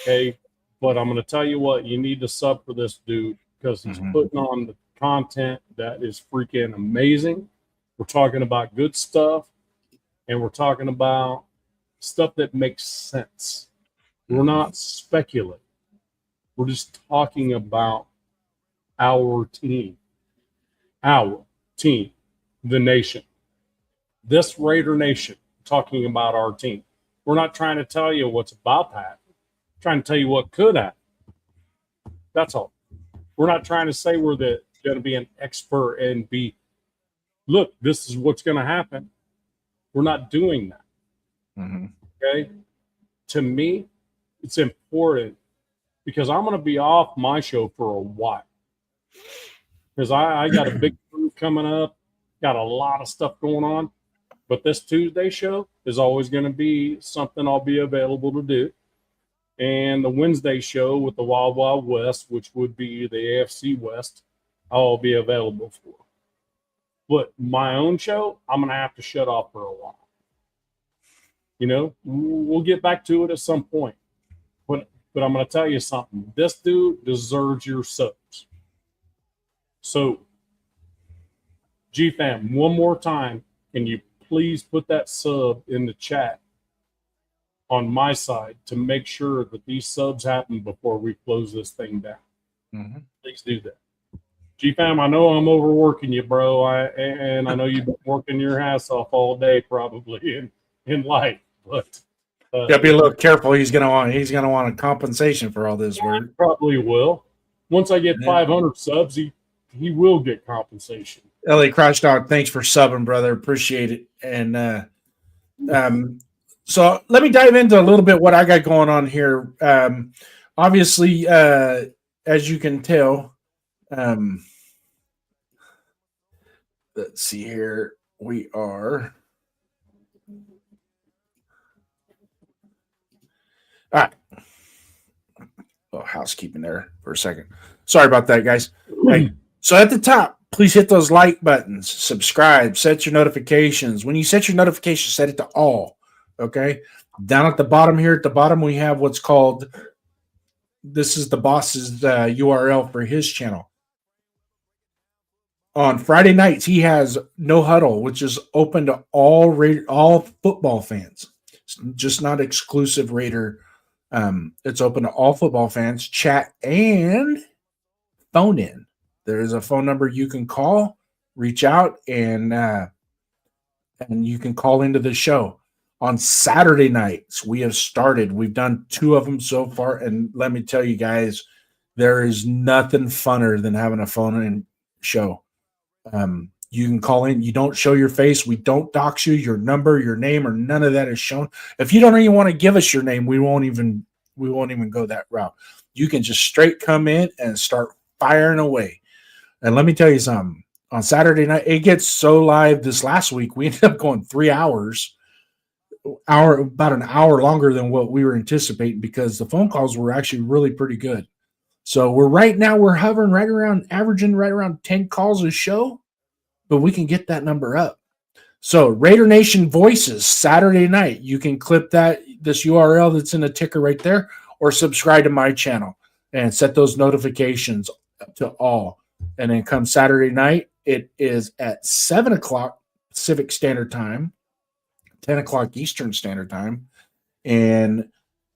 Okay, But I'm going to tell you what, you need to sub for this dude because he's putting on the content that is freaking amazing. We're talking about good stuff, and we're talking about stuff that makes sense. We're not speculating. We're just talking about our team, the nation. This Raider Nation, talking about our team. We're not trying to tell you what's about to happen. We're trying to tell you what could happen. That's all. We're not trying to say we're going to be an expert and be, look, this is what's going to happen. We're not doing that. Okay? To me, it's important because I'm going to be off my show for a while. Because I got a big move coming up, got a lot of stuff going on. But this Tuesday show is always going to be something I'll be available to do. And the Wednesday show with the Wild Wild West, which would be the AFC West, I'll be available for. But my own show, I'm going to have to shut off for a while. You know, we'll get back to it at some point. But I'm going to tell you something. This dude deserves your subs. So, G-Fam, one more time, can you please put that sub in the chat on my side to make sure that these subs happen before we close this thing down. Please do that. G-Fam, I know I'm overworking you, bro. And I know you've been working your ass off all day probably in life. But gotta be a little careful. He's gonna want a compensation for all this work. Probably will. Once I get 500 subs, he will get compensation. LA Crash Dog, thanks for subbing, brother. Appreciate it. And so let me dive into a little bit what I got going on here. Obviously, as you can tell, let's see here. We are. All right. Oh, housekeeping there for a second. Sorry about that, guys. Hey, so at the top, please hit those like buttons, subscribe, set your notifications. When you set your notifications, set it to all. Okay. Down at the bottom here, at the bottom, we have what's called, this is the boss's URL for his channel. On Friday nights, he has No Huddle, which is open to all football fans. It's just not exclusive Raider. It's open to all football fans. Chat and phone in. There is a phone number you can call, reach out, and you can call into the show. On Saturday nights, we have started. We've done 2 of them so far, and let me tell you guys, there is nothing funner than having a phone-in show. You can call in. You don't show your face. We don't dox you, your number, your name, or none of that is shown. If you don't even want to give us your name, we won't even go that route. You can just straight come in and start firing away. And let me tell you something. On Saturday night, it gets so live. This last week, we ended up going 3 hours, about an hour longer than what we were anticipating because the phone calls were actually really pretty good. So we're hovering right around, averaging right around 10 calls a show, but we can get that number up. So Raider Nation Voices, Saturday night, you can clip this URL that's in the ticker right there, or subscribe to my channel and set those notifications to all. And then come Saturday night, it is at 7 o'clock Pacific Standard Time, 10 o'clock Eastern Standard Time. And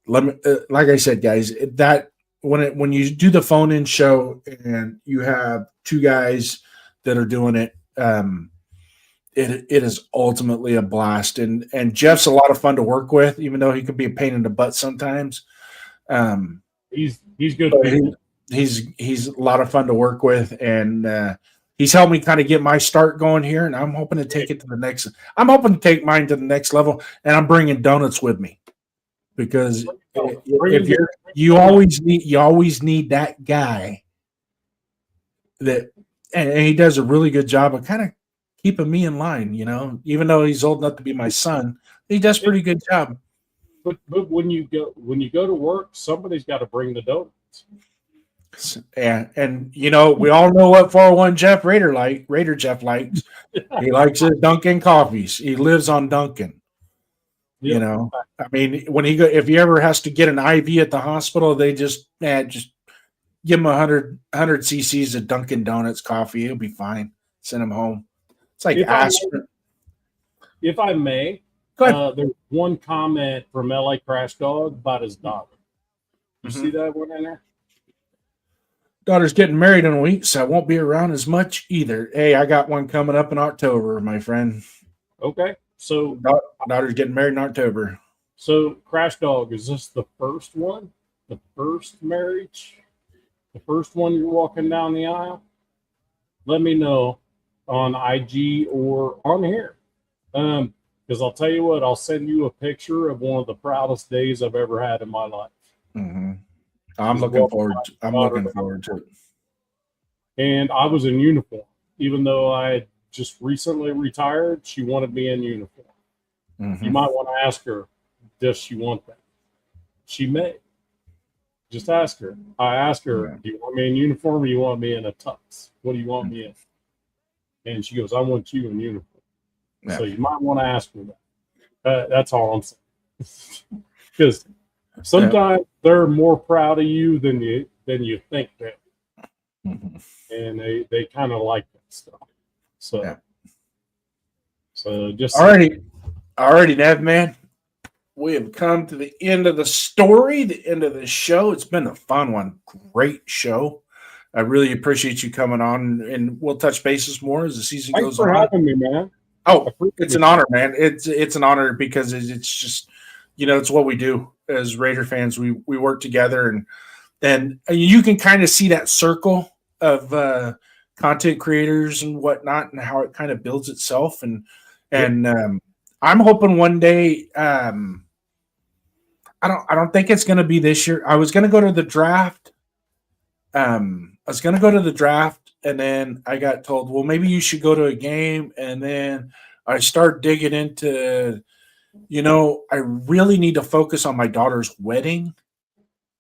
let me, like I said, guys, that when you do the phone-in show and you have 2 guys that are doing it, it is ultimately a blast. And Jeff's a lot of fun to work with, even though he can be a pain in the butt sometimes. He's good. He's a lot of fun to work with, and he's helped me kind of get my start going here. And I'm hoping to take it to the next. I'm hoping to take mine to the next level, and I'm bringing donuts with me because you always need that guy that, and he does a really good job of kind of keeping me in line. You know, even though he's old enough to be my son, he does a pretty good job. But when you go to work, somebody's got to bring the donuts. And you know, we all know what 401 Jeff Raider Jeff likes. He likes his Dunkin' coffees. He lives on Dunkin'. You know, I mean, when if he ever has to get an IV at the hospital, they just give him 100 cc's of Dunkin' Donuts coffee. He'll be fine. Send him home. It's like aspirin. If I may, go ahead. There's one comment from LA Crash Dog about his daughter. You see that one in there? Daughter's getting married in a week, so I won't be around as much either. Hey, I got one coming up in October, my friend. Okay. So daughter's getting married in October. So Crash Dog, is this the first one? The first marriage? The first one you're walking down the aisle? Let me know on IG or on here. Because I'll tell you what, I'll send you a picture of one of the proudest days I've ever had in my life. Mm-hmm. I'm looking forward to it. And I was in uniform. Even though I had just recently retired, she wanted me in uniform. Mm-hmm. You might want to ask her, does she want that? She may. Just ask her. I asked her, do you want me in uniform or you want me in a tux? What do you want me in? And she goes, I want you in uniform. Yeah. So you might want to ask her that. That's all I'm saying. Because sometimes they're more proud of you than you think they are. Mm-hmm. And they kind of like that stuff. So, so just alrighty, Nev, man. We have come to the end of the story, the end of the show. It's been a fun one. Great show. I really appreciate you coming on, and we'll touch bases more as the season goes on. Thanks for having me, man. Oh, it's an honor, man. It's an honor because it's just, it's what we do as Raider fans. We work together, and you can kind of see that circle of content creators and whatnot, and how it kind of builds itself. And I'm hoping one day. I don't think it's going to be this year. I was going to go to the draft. And then I got told, well, maybe you should go to a game. And then I start digging into, I really need to focus on my daughter's wedding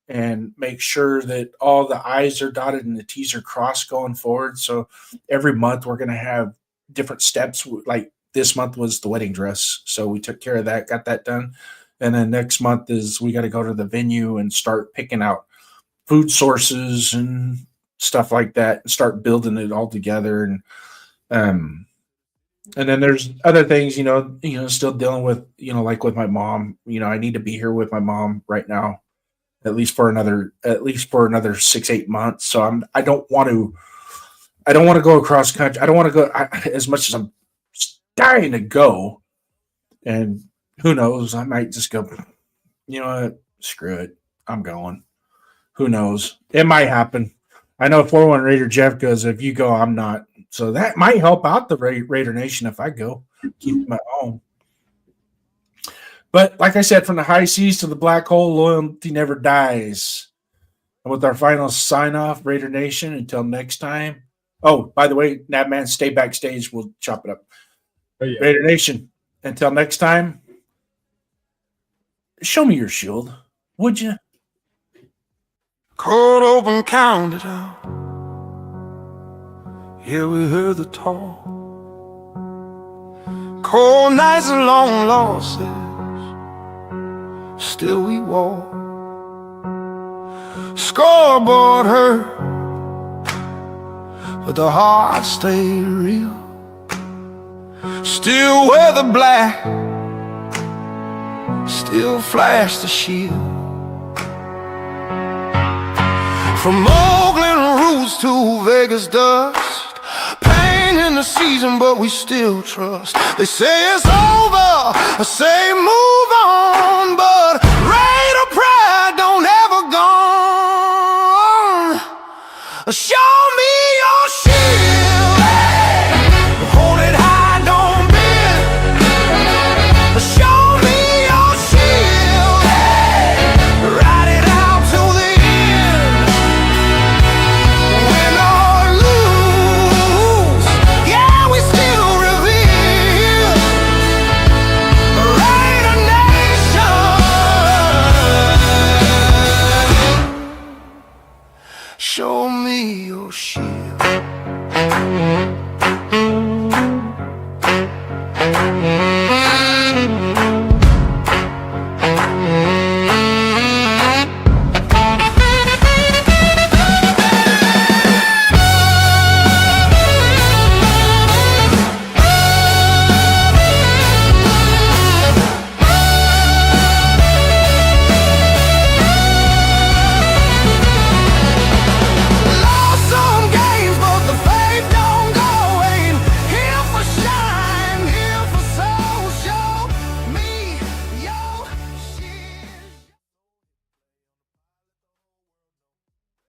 and make sure that all the I's are dotted and the T's are crossed going forward. So every month we're going to have different steps. Like this month was the wedding dress. So we took care of that, got that done. And then next month is we got to go to the venue and start picking out food sources and stuff like that and start building it all together. And then there's other things, still dealing with, like with my mom, I need to be here with my mom right now, at least for another 6-8 months. So I don't want to go across country. I don't want to go as much as I'm dying to go. And who knows, I might just go, you know what, screw it. I'm going. Who knows? It might happen. I know 41 Raider Jeff goes, if you go, I'm not. So that might help out the Raider Nation if I go. Keep them at home. But like I said, from the high seas to the black hole, loyalty never dies. And with our final sign-off, Raider Nation, until next time. Oh, by the way, Nabman, stay backstage. We'll chop it up. Oh, yeah. Raider Nation, until next time, show me your shield, would you? Cold open, counted out. Yeah, we heard the talk. Cold nights and long losses, still we walk. Scoreboard hurt, but the heart stayed real. Still wear the black, still flash the shield. From Oakland roots to Vegas dust, pain in the season, but we still trust. They say it's over, I say move on, but